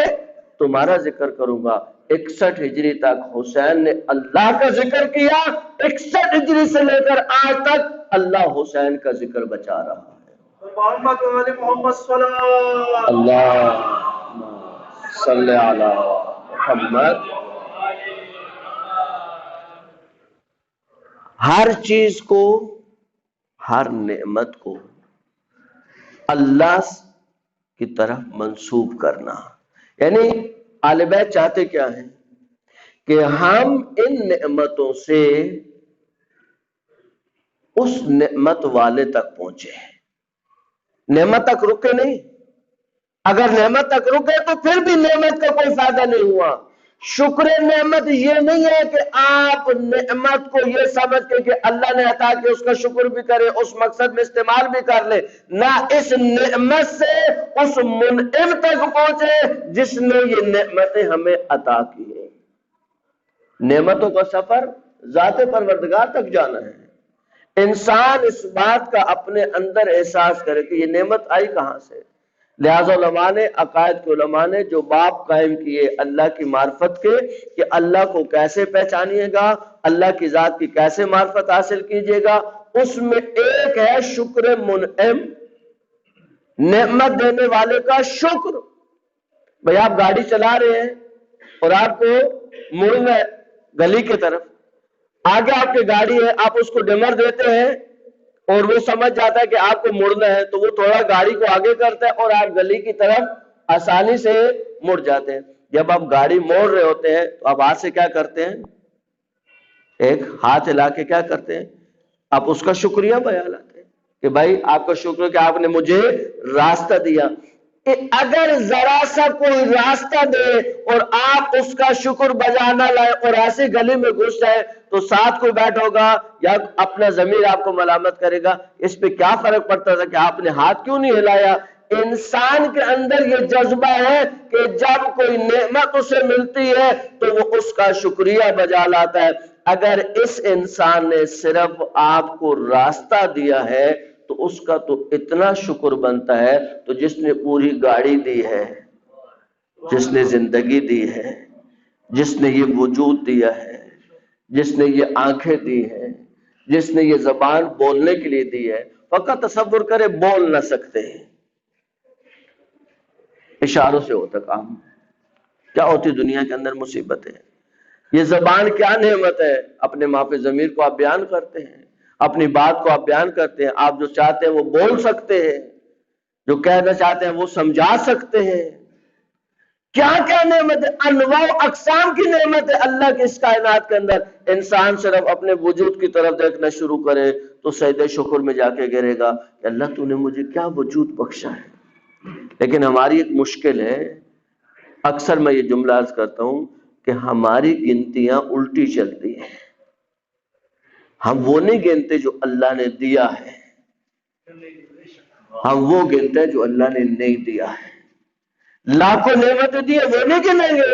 تمہارا ذکر کروں گا۔ 61 ہجری تک حسین نے اللہ کا ذکر کیا، 61 ہجری سے لے کر آج تک اللہ حسین کا ذکر بچا رہا ہے۔ محمد اللہ صلی علی محمد۔ ہر چیز کو، ہر نعمت کو اللہ کی طرف منسوب کرنا، یعنی اہل بیت چاہتے کیا ہیں کہ ہم ان نعمتوں سے اس نعمت والے تک پہنچے، نعمت تک رکے نہیں۔ اگر نعمت تک رکے تو پھر بھی نعمت کا کوئی فائدہ نہیں ہوا۔ شکر نعمت یہ نہیں ہے کہ آپ نعمت کو یہ سمجھ کے کہ اللہ نے عطا کہ اس کا شکر بھی کرے، اس مقصد میں استعمال بھی کر لے، نہ اس نعمت سے اس منعم تک پہنچے جس نے یہ نعمتیں ہمیں عطا کی ہیں۔ نعمتوں کا سفر ذات پروردگار تک جانا ہے۔ انسان اس بات کا اپنے اندر احساس کرے کہ یہ نعمت آئی کہاں سے۔ لہذا علماء نے، عقائد کے علماء نے جو باب قائم کیے اللہ کی معرفت کے، کہ اللہ کو کیسے پہچانیے گا، اللہ کی ذات کی کیسے معرفت حاصل کیجئے گا، اس میں ایک ہے شکر منعم، نعمت دینے والے کا شکر. بھئی آپ گاڑی چلا رہے ہیں اور آپ کو مڑنا ہے گلی کی طرف، آگے آپ کی گاڑی ہے، آپ اس کو ڈمر دیتے ہیں اور وہ سمجھ جاتا ہے کہ آپ کو مڑنا ہے تو وہ تھوڑا گاڑی کو آگے کرتا ہے اور آپ گلی کی طرف آسانی سے مڑ جاتے ہیں. جب آپ گاڑی موڑ رہے ہوتے ہیں تو آپ ہاتھ سے کیا کرتے ہیں؟ ایک ہاتھ ہلا کے کیا کرتے ہیں؟ آپ اس کا شکریہ بیان لاتے ہیں کہ بھائی آپ کا شکر کہ آپ نے مجھے راستہ دیا. اگر ذرا سا کوئی راستہ دے اور آپ اس کا شکر بجا نہ لائے اور ایسی گلی میں گھس جائے تو ساتھ کو بیٹھ ہوگا یا اپنا ضمیر آپ کو ملامت کرے گا. اس پہ کیا فرق پڑتا تھا کہ آپ نے ہاتھ کیوں نہیں ہلایا؟ انسان کے اندر یہ جذبہ ہے کہ جب کوئی نعمت اسے ملتی ہے تو وہ اس کا شکریہ بجا لاتا ہے. اگر اس انسان نے صرف آپ کو راستہ دیا ہے تو اس کا تو اتنا شکر بنتا ہے. تو جس نے پوری گاڑی دی ہے، جس نے زندگی دی ہے، جس نے یہ وجود دیا ہے، جس نے یہ آنکھیں دی ہیں، جس نے یہ زبان بولنے کے لیے دی ہے، فقط تصور کرے بول نہ سکتے ہیں، اشاروں سے ہوتا کام. کیا ہوتی دنیا کے اندر مصیبتیں. یہ زبان کیا نعمت ہے. اپنے ماں پہ ضمیر کو آپ بیان کرتے ہیں، اپنی بات کو آپ بیان کرتے ہیں، آپ جو چاہتے ہیں وہ بول سکتے ہیں، جو کہنا چاہتے ہیں وہ سمجھا سکتے ہیں. کیا کیا نعمت ہے، انواع و اقسام کی نعمت ہے اللہ کی اس کائنات کے اندر. انسان صرف اپنے وجود کی طرف دیکھنا شروع کرے تو سجدہ شکر میں جا کے گرے گا کہ اللہ تو نے مجھے کیا وجود بخشا ہے. لیکن ہماری ایک مشکل ہے، اکثر میں یہ جملہ عرض کرتا ہوں کہ ہماری گنتیاں الٹی چلتی ہیں. ہم وہ نہیں گنتے جو اللہ نے دیا ہے، ہم وہ گنتے جو اللہ نے نہیں دیا ہے. لاکھوں نعمتیں دی وہ نہیں گنیں گے.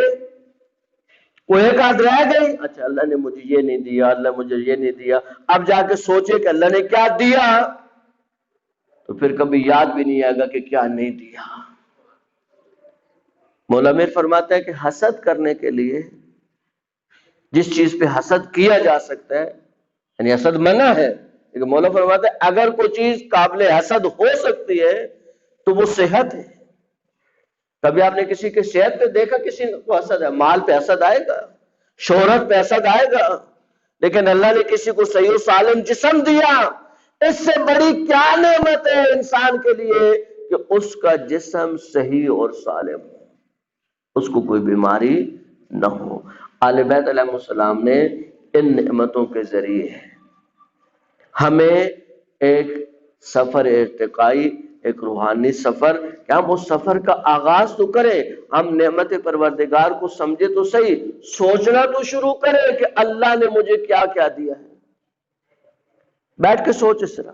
وہ ایک آدھ رہ گئی، اچھا اللہ نے مجھے یہ نہیں دیا، اللہ مجھے یہ نہیں دیا. اب جا کے سوچے کہ اللہ نے کیا دیا تو پھر کبھی یاد بھی نہیں آئے گا کہ کیا نہیں دیا. مولا میر فرماتا ہے کہ حسد کرنے کے لیے جس چیز پہ حسد کیا جا سکتا ہے، یعنی حسد منع ہے، لیکن مولا فرماتا ہے اگر کوئی چیز قابل حسد ہو سکتی ہے تو وہ صحت ہے. کبھی آپ نے کسی کے صحت پہ دیکھا کسی کو حسد ہے؟ مال پہ حسد آئے گا، شہرت پہ حسد آئے گا. لیکن اللہ نے کسی کو صحیح و سالم جسم دیا. اس سے بڑی کیا نعمت ہے انسان کے لیے کہ اس کا جسم صحیح اور سالم ہو، اس کو کوئی بیماری نہ ہو. آل بیت علیہ السلام نے ان نعمتوں کے ذریعے ہمیں ایک سفر ارتقائی، ایک روحانی سفر، کہ ہم اس سفر کا آغاز تو کریں. ہم نعمت پروردگار کو سمجھے تو صحیح، سوچنا تو شروع کریں کہ اللہ نے مجھے کیا کیا دیا ہے. بیٹھ کے سوچ، اس طرح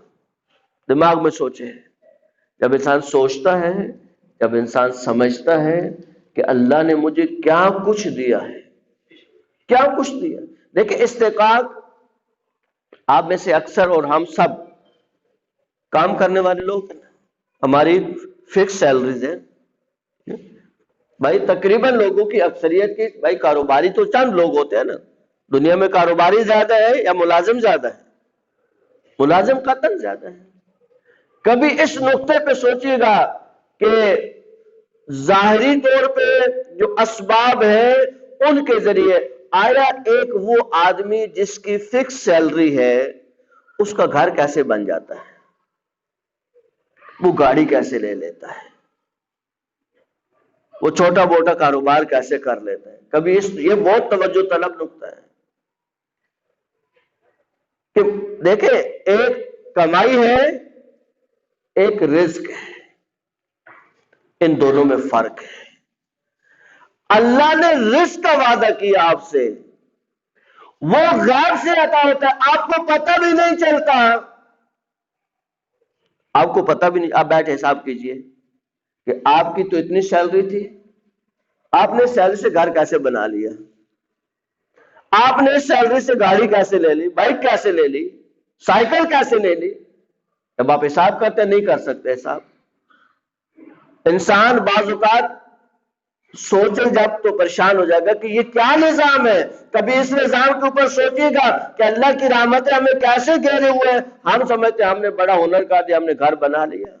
دماغ میں سوچے. جب انسان سوچتا ہے، جب انسان سمجھتا ہے کہ اللہ نے مجھے کیا کچھ دیا ہے، کیا کچھ دیا. دیکھیں استحقاق، آپ میں سے اکثر اور ہم سب کام کرنے والے لوگ ہیں، ہماری فکس سیلریز ہیں. بھائی تقریباً لوگوں کی اکثریت کی، بھائی کاروباری تو چند لوگ ہوتے ہیں نا دنیا میں. کاروباری زیادہ ہے یا ملازم زیادہ ہے؟ ملازم قطعاً زیادہ ہے. کبھی اس نقطے پہ سوچیے گا کہ ظاہری طور پہ جو اسباب ہیں ان کے ذریعے آیا ایک وہ آدمی جس کی فکس سیلری ہے اس کا گھر کیسے بن جاتا ہے، وہ گاڑی کیسے لے لیتا ہے، وہ چھوٹا موٹا کاروبار کیسے کر لیتا ہے. کبھی یہ بہت توجہ طلب نقطہ ہے کہ دیکھیں ایک کمائی ہے، ایک رزق ہے، ان دونوں میں فرق ہے. اللہ نے رزق کا وعدہ کیا آپ سے، وہ غیب سے عطا ہوتا ہے، آپ کو پتہ بھی نہیں چلتا. آپ کو پتہ بھی نہیں. آپ بیٹھے حساب کیجئے کہ آپ کی تو اتنی سیلری تھی، آپ نے سیلری سے گھر کیسے بنا لیا، آپ نے سیلری سے گاڑی کیسے لے لی، بائک کیسے لے لی، سائیکل کیسے لے لی. جب آپ حساب کرتے نہیں کر سکتے حساب. انسان بعض اوقات سوچے جب تو پریشان ہو جائے گا کہ یہ کیا نظام ہے. کبھی اس نظام کے اوپر سوچیے گا کہ اللہ کی رحمتیں ہمیں کیسے گھیرے ہوئے ہیں. ہم سمجھتے ہیں ہم نے بڑا ہنر کر دیا، ہم نے گھر بنا لیا.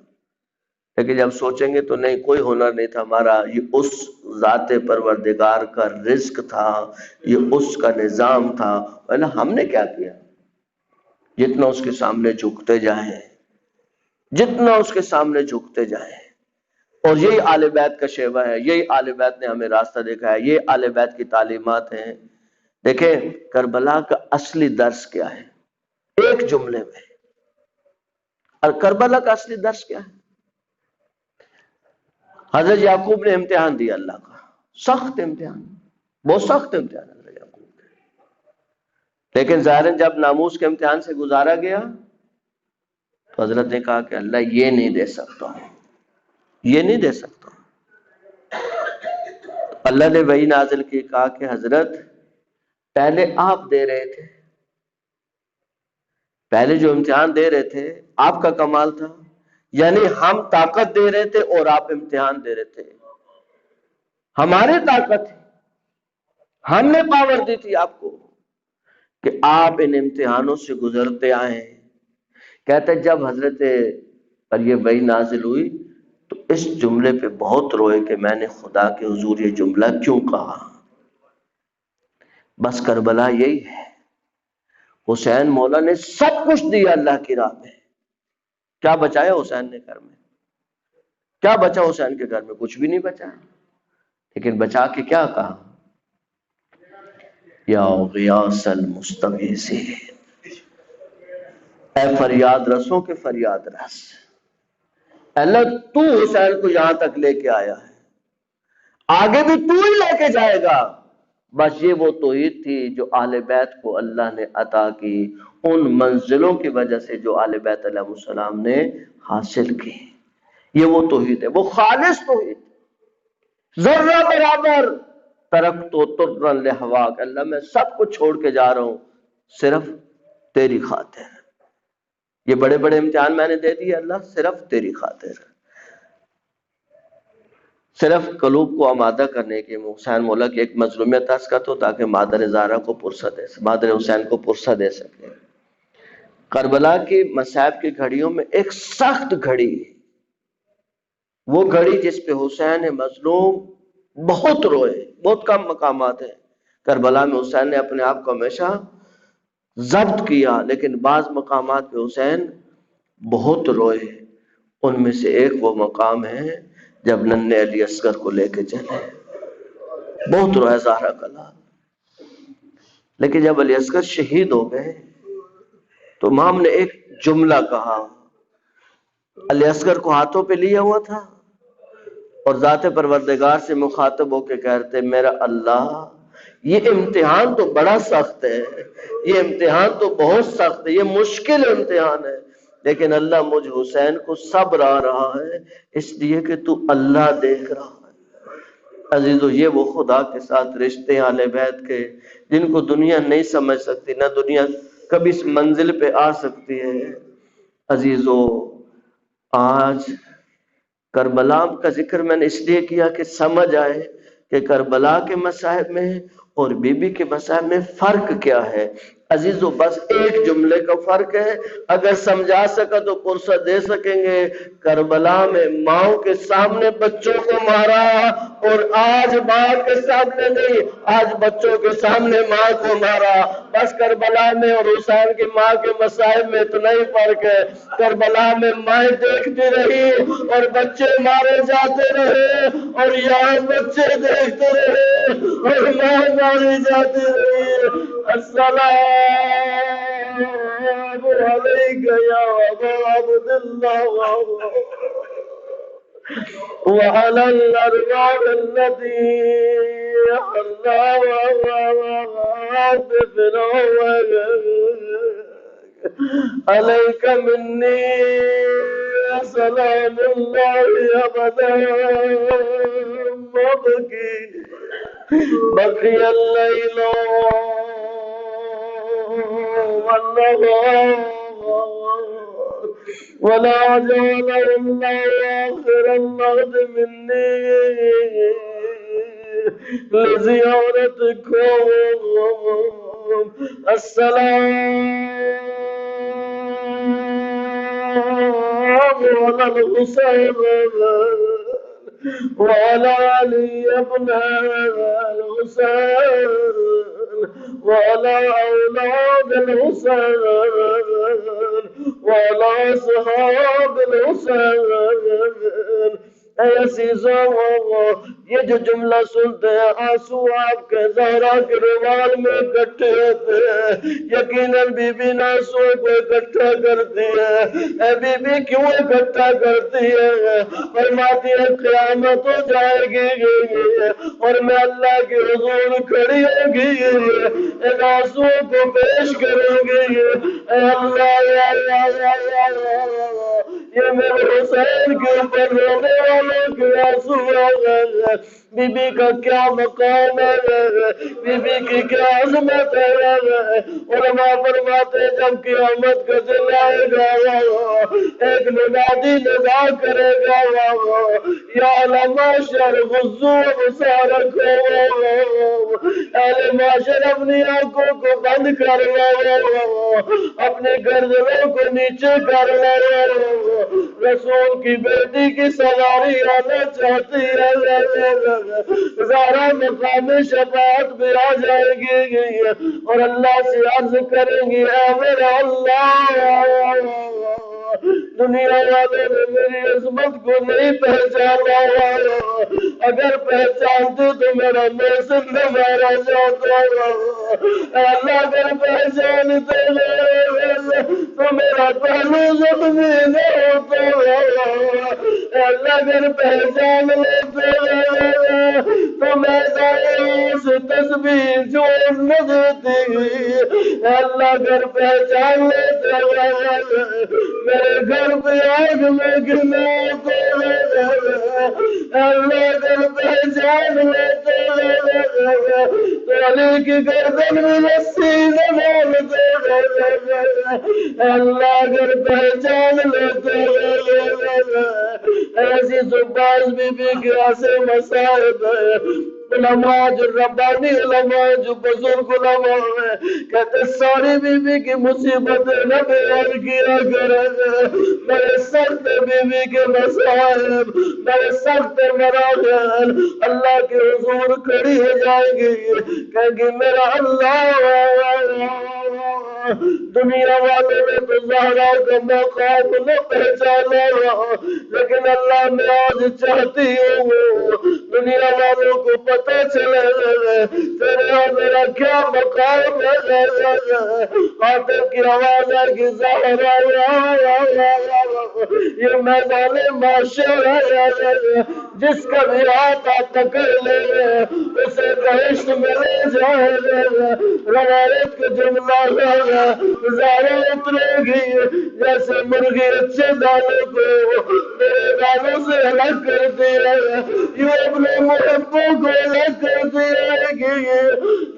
لیکن جب سوچیں گے تو نہیں، کوئی ہنر نہیں تھا ہمارا، یہ اس ذات پروردگار کا رزق تھا، یہ اس کا نظام تھا، ورنہ ہم نے کیا کیا؟ جتنا اس کے سامنے جھکتے جائیں، جتنا اس کے سامنے جھکتے جائیں. اور یہی آل بیت کا شیوہ ہے، یہی آل بیت نے ہمیں راستہ دکھایا، یہ آل بیت کی تعلیمات ہیں. دیکھیں کربلا کا اصلی درس کیا ہے ایک جملے میں، اور کربلا کا اصلی درس کیا ہے؟ حضرت یعقوب نے امتحان دیا اللہ کا، سخت امتحان، بہت سخت امتحان حضرت یعقوب کا. لیکن ظاہراً جب ناموس کے امتحان سے گزارا گیا تو حضرت نے کہا کہ اللہ یہ نہیں دے سکتا ہوں، یہ نہیں دے سکتا. اللہ نے وحی نازل کی، کہا کہ حضرت پہلے آپ دے رہے تھے، پہلے جو امتحان دے رہے تھے آپ کا کمال تھا، یعنی ہم طاقت دے رہے تھے اور آپ امتحان دے رہے تھے. ہماری طاقت ہے، ہم نے پاور دی تھی آپ کو کہ آپ ان امتحانوں سے گزرتے آئے. کہتے جب حضرت پر یہ وحی نازل ہوئی تو اس جملے پہ بہت روئے کہ میں نے خدا کے حضور یہ جملہ کیوں کہا. بس کربلا یہی ہے، حسین مولا نے سب کچھ دیا اللہ کی راہ میں، کیا بچایا حسین نے گھر میں؟ کیا بچا حسین کے گھر میں؟ کچھ بھی نہیں بچا. لیکن بچا کے کیا کہا؟ یا غیاث المستغیثین، اے فریاد رسوں کے فریاد رس، اللہ تو حسین کو یہاں تک لے کے آیا ہے، آگے بھی تو ہی لے کے جائے گا. بس یہ وہ توحید تھی جو اہل بیت کو اللہ نے عطا کی، ان منزلوں کی وجہ سے جو اہل بیت علیہ السلام نے حاصل کی. یہ وہ توحید ہے، وہ خالص توحید. ذرہ برابر ترکت طرا لہواک، اللہ میں سب کچھ چھوڑ کے جا رہا ہوں صرف تیری خاطر. یہ بڑے بڑے امتحان میں نے دے دیے اللہ صرف تیری خاطر، صرف قلوب کو آمادہ کرنے کے. حسین مولا کی ایک مظلومیت عرض کرتا ہوں تاکہ مادر زہرا کو پرسہ دے سکے، مادر حسین کو پرسہ دے سکے. کربلا کی مصائب کی گھڑیوں میں ایک سخت گھڑی، وہ گھڑی جس پہ حسین مظلوم بہت روئے. بہت کم مقامات ہیں کربلا میں حسین نے اپنے آپ کو ہمیشہ ضبط کیا، لیکن بعض مقامات پہ حسین بہت روئے. ان میں سے ایک وہ مقام ہے جب ننھے علی اصغر کو لے کے چلے، بہت رویا زہرا کا لال. لیکن جب علی اصغر شہید ہو گئے تو امام نے ایک جملہ کہا. علی اصغر کو ہاتھوں پہ لیا ہوا تھا اور ذات پروردگار سے مخاطب ہو کے کہتے میرا اللہ یہ امتحان تو بڑا سخت ہے، یہ امتحان تو بہت سخت ہے، یہ مشکل امتحان ہے، لیکن اللہ مجھ حسین کو صبر آ رہا ہے اس لیے کہ تو اللہ دیکھ رہا ہے. عزیزو یہ وہ خدا کے ساتھ رشتے اہل بیت کے جن کو دنیا نہیں سمجھ سکتی، نہ دنیا کبھی اس منزل پہ آ سکتی ہے. عزیزو آج کربلا کا ذکر میں نے اس لیے کیا کہ سمجھ آئے کہ کربلا کے مصائب میں اور بی بی کے مصائب میں فرق کیا ہے. عزیزو بس ایک جملے کا فرق ہے، اگر سمجھا سکا تو پرسہ دے سکیں گے. کربلا میں ماؤں کے سامنے بچوں کو مارا، اور آج ماں کے سامنے نہیں، آج بچوں کے سامنے ماں کو مارا. بس کربلا میں اور حسین کی ماں کے مصائب میں اتنا ہی فرق ہے. کربلا میں مائیں دیکھتی رہی اور بچے مارے جاتے رہے، اور یہاں بچے دیکھتے رہے اور ماں ماری جاتی رہی. السلام علیک یا ابا عبد اللہ وعلى الأرواح التي عليك مني سلام الله أبدا بقي الليل والنهار ولا جعل الله آخر الأرض مني لزيارتكم. السلام على الحسين وعلى علي ابن الحسين وعلى أولاد الحسين وعلى أصحاب الحسين. اے عزیزوں، یہ جو جملہ سنتے ہیں آنسو آپ کے زہرا کے رومال میں اکٹھے ہوتے ہیں. یقیناً بی بی نے آنسو کو اکٹھا کرتی ہے. اے بی بی کیوں اکٹھا کرتی ہے؟ فرماتی ہے قیامت ہو جائے گی اور میں اللہ کے حضور کھڑی ہوگی، ان آنسو کو پیش کروں گی. اے اللہ یا یہ میرے حسین کے اوپر رونے والوں کے آنسو ہے. بی بی کا کیا مقام ہے، بی بی کی کیا عظمت ہے. علماء فرماتے ہیں جب قیامت کا دن آئے گا ایک منادی ندا کرے گا یا معاشر غضوا ابصارکم. اہل معاشر اپنی آنکھوں کو بند کر لو، اپنے گردنوں کو نیچے کر لو. رسول کی بیٹی کی سواری آنا چاہتی ہے، زہرا مقام شفاعت بھی آ جائے گی اور اللہ سے عرض کریں گی اے میرا اللہ، دنیا والے نے میری عظمت کو نہیں پہچانا، اگر پہچانتے تو میرا محسن نہ مارا جاتا. اللہ اگر پہچانتے تو میرا پہلو زخمی نہ ہوتا. اللہ اگر پہچان لیتے تو میں سے تسبیح جوڑ نہ دیتی. اللہ اگر پہچان لیتے میرے گھر پہ آگ میں گرنا. اللہ اگر پہچان لیتے تو علی کی گردن میں رسی نہ ڈالتے. اللہ اگر پہچان لیتے ایسی زباز بی بی کی ایسے مسائب ہے. علماء جو ربانی علماء جو بزرگ علماء ہیں کہتے ساری بی بی کی مصیبتیں نہ بیان کیا کریں. میرے سخت بی بی کے مسائب، میرے سخت مراحل اللہ کے حضور کھڑی ہو جائے گی، کہیں گی میرا اللہ. دنیا والوں نے تو زہرا کا مقام نہ پہچانا، لیکن اللہ میں آج چاہتی ہوں دنیا والوں کو پتہ چلے تیرا میرا کیا مقام ہے. خاطر کی آواز ہے کہ زہرا یہ میدان معاشر ہے، جس کا بھی ہاتھ پکڑ لے اسے بہشت میں لے جائے. روایت کا جملہ زہرا اترے گی جیسے مرغی اچھے دانوں کو میرے دانوں سے الگ کرتی ہے، یہ اپنے محبوں کو الگ کرتی رہے گی.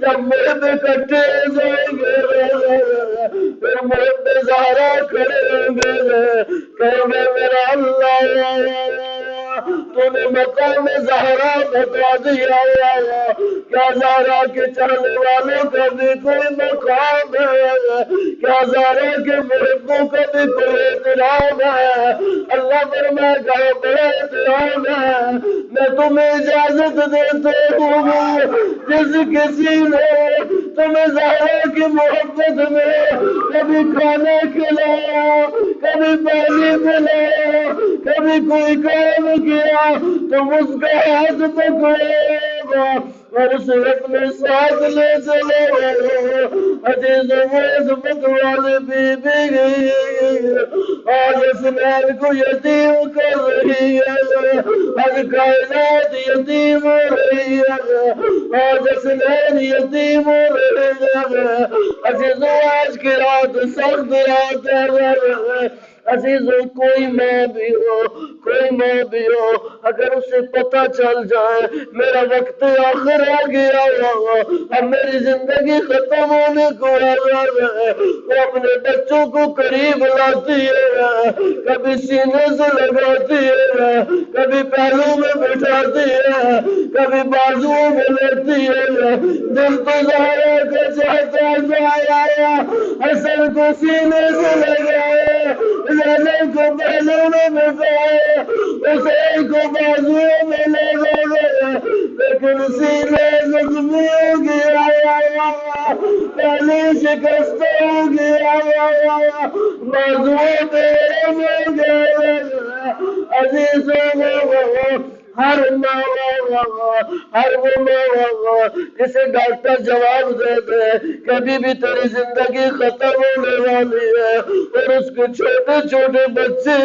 جب محب اکٹھے ہو جائیں گے پھر محب زہرا کھڑے ہوں گے، کہیں گے میرا اللہ تو نے مقام زہرا بتا دیا. کیا زہرا کے چاہنے والوں کا بھی کوئی مقام ہے؟ کیا زہرا کے محبوں کا بھی کوئی احترام ہے؟ اللہ فرمائے گا بڑا احترام ہے. میں تمہیں اجازت دیتا ہوں جس کسی نے تمہیں زہرا کی محبت میں کبھی کھانا کھلایا، کبھی پانی پلایا، کبھی کوئی کام کیا تم اس کا ہاتھ پکڑے گا اور اسے اپنے ساتھ لے چلے. عزیز و عظمت والی بی بی آج اسلام کو یتیم کر رہی ہے، آج کائنات یتیم ہو رہی ہے، آج اسلام یتیم ہو رہی ہے. عزیز و آج کی رات سخت رات ہے. عزیزوں کوئی ماں بھی ہو، کوئی ماں بھی ہو، اگر اسے پتہ چل جائے میرا وقت آخر آ گیا اب میری زندگی ختم ہونے کو آ رہا ہے، وہ اپنے بچوں کو قریب لاتی ہے، کبھی سینے سے لگاتی ہے، کبھی پہلو میں بٹھاتی ہے، کبھی بازوؤں میں لیتی ہے. دل تو زہرا کو چاہتا ہے حسن کو سینے سے لگائے زینب کو پہلونے میں سویا، حسین کو بازوؤں میں لے گئے، لیکن سینے زخمی ہو گیا، پہلی شکست ہو گیا، بازوؤں پہ مر گئے۔ عزیزوں، ہر وہ جسے ڈاکٹر جواب دے دے کبھی بھی تیری زندگی ختم ہونے والی ہے، اور اس کے چھوٹے چھوٹے بچے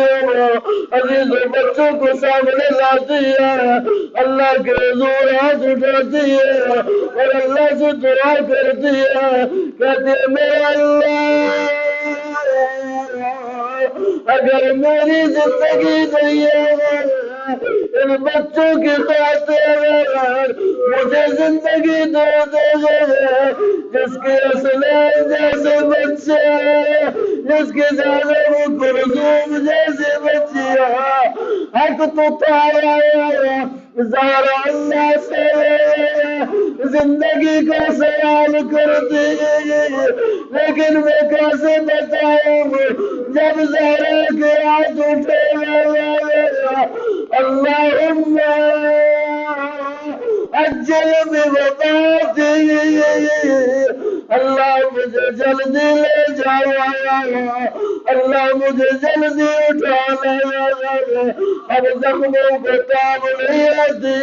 عزیزوں بچوں کو سامنے لاتی ہے، اللہ کے حضور ہاتھ اٹھاتی ہے اور اللہ سے دعا کرتی ہے، کہتی ہے میرا اللہ اگر میری زندگی نہیں ہے ان بچوں کی خاطر مجھے زندگی دے جس کے اسلام جیسے بچے، جس کے زیادہ وہ کلثوم جیسے بچیاں، حق تو پایا زہرا اللہ سے زندگی کا سوال کرتی، لیکن میں کیسے بتاؤں جب زہرا کے ہاتھ اٹھے اللہم اجل بوفاتی، اللہ مجھے جلدی لے جاؤ، اللہ مجھے جلدی اٹھا لے، اب زخموں کو تاب نہیں آتی،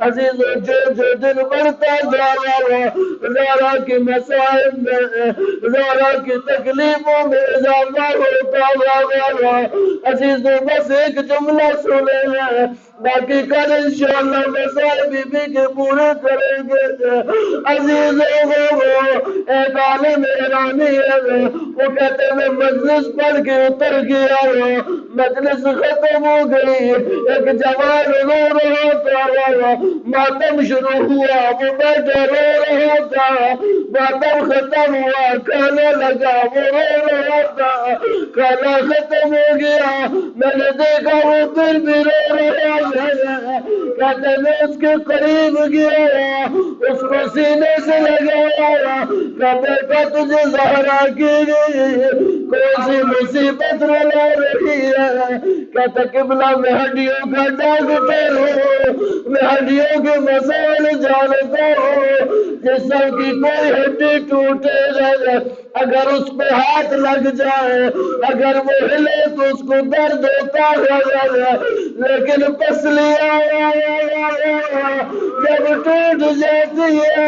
عزیزوں جو دن بڑھتا جا رہا زہرا کی مسائل میں، زہرا کی تکلیفوں میں اضافہ ہوتا جا رہا، عزیزوں بس ایک جملہ سنے ہیں، باقی کل انشاءاللہ مسائل بی بی کے پورے کریں گے۔ عزیزوں ایک عالم ایرانی ہے، وہ کہتے ہیں میں مجلس پڑھ کے اتر گیا، مجلس ختم ہو گئی، ایک جوان رو رہا تھا، ماتم شروع ہوا، وہ بیٹھا رو رہا تھا، ماتم ختم ہوا، کھانا لگا، وہ رو رہا تھا، کھانا ختم ہو گیا، میں نے دیکھا وہ پھر بھی رو رہا ہے، کہتے میں اس کے قریب گیا، اس کو سینے سے لگایا، کہتے تجھے زہرا کی کون سی مصیبت رلا رہی ہے، کہتے قبلہ میں ہڈیوں کا ڈاکٹر ہوں، میں ہڈیوں کے مسائل جانتا ہوں، جسم کی کوئی ہڈی ٹوٹے جائے اگر اس پہ ہاتھ لگ جائے، اگر وہ ہلے تو اس کو درد ہوتا ہے، لیکن پسلیاں جب ٹوٹ جاتی ہے،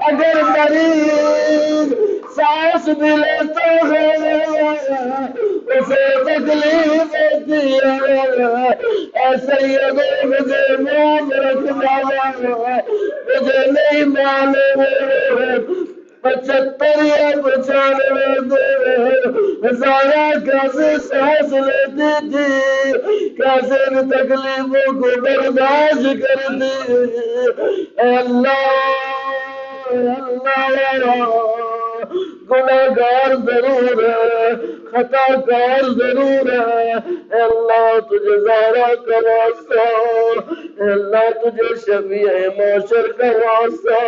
اگر مریض سانس بھی لیتا ہے اسے تکلیف ہوتی ہے، ایسے ہی اگر مجھے معاف رکھنا مجھے نہیں معلوم 75 یا 95 زہرا کیسے سانس لیتی تھی، کیسے ان تکلیفوں کو برداشت کرتی، اے اللہ گناہگار ضرور ہے، خطا کار ضرور ہے، اے اللہ تجھے زہرا کا واسطہ، اے اللہ تجھے شفیع معاشر کا واسطہ،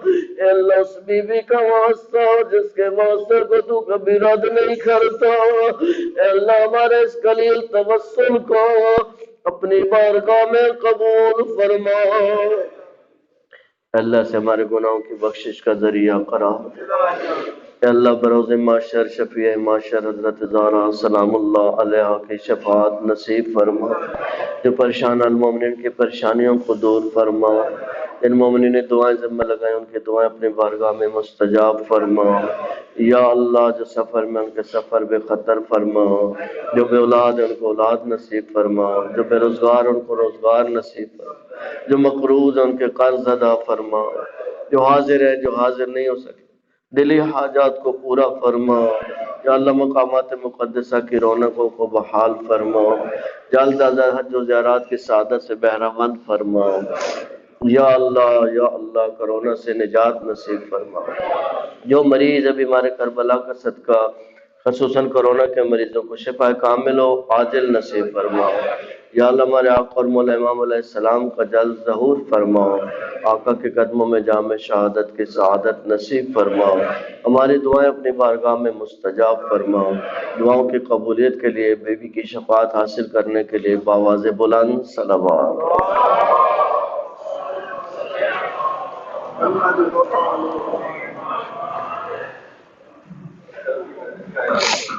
اے اللہ اس بی بی کا واسطہ جس کے واسطے کو تو کبھی رد نہیں کرتا، اے اللہ ہمارے اس قلیل توسل کو اپنی بارگاہ میں قبول فرما، اللہ سے ہمارے گناہوں کی بخشش کا ذریعہ قرار دے، اے اللہ بروز معاشر شفیع معاشر حضرت زہرا سلام اللہ علیہا کی شفاعت نصیب فرما، جو پریشان المومنین کی پریشانیوں کو دور فرما، ان مومنین دعائیں ذمہ لگائیں ان کی دعائیں اپنی بارگاہ میں مستجاب فرما، یا اللہ جو سفر میں ان کے سفر بے خطر فرما، جو بے اولاد ان کو اولاد نصیب فرما، جو بے روزگار ان کو روزگار نصیب فرما، جو مقروض ان کے قرض ادا فرما، جو حاضر ہے جو حاضر نہیں ہو سکے دلی حاجات کو پورا فرما، یا اللہ مقامات مقدسہ کی رونقوں کو بحال فرما، جلد از جلد حج و زیارات کی سعادت سے بہرہ مند فرما، یا اللہ کرونا سے نجات نصیب فرما، جو مریض ہے بیمار کربلا کا صدقہ خصوصاً کرونا کے مریضوں کو شفا کامل و عاجل نصیب فرما، یا اللہ ہمارے آقا اور مولا امام علیہ السلام کا جلد ظہور فرماؤ، آقا کے قدموں میں جام شہادت کی سعادت نصیب فرماؤ، ہماری دعائیں اپنی بارگاہ میں مستجاب فرماؤ، دعاؤں کی قبولیت کے لیے، بیوی کی شفاعت حاصل کرنے کے لیے بآواز بلند صلوات۔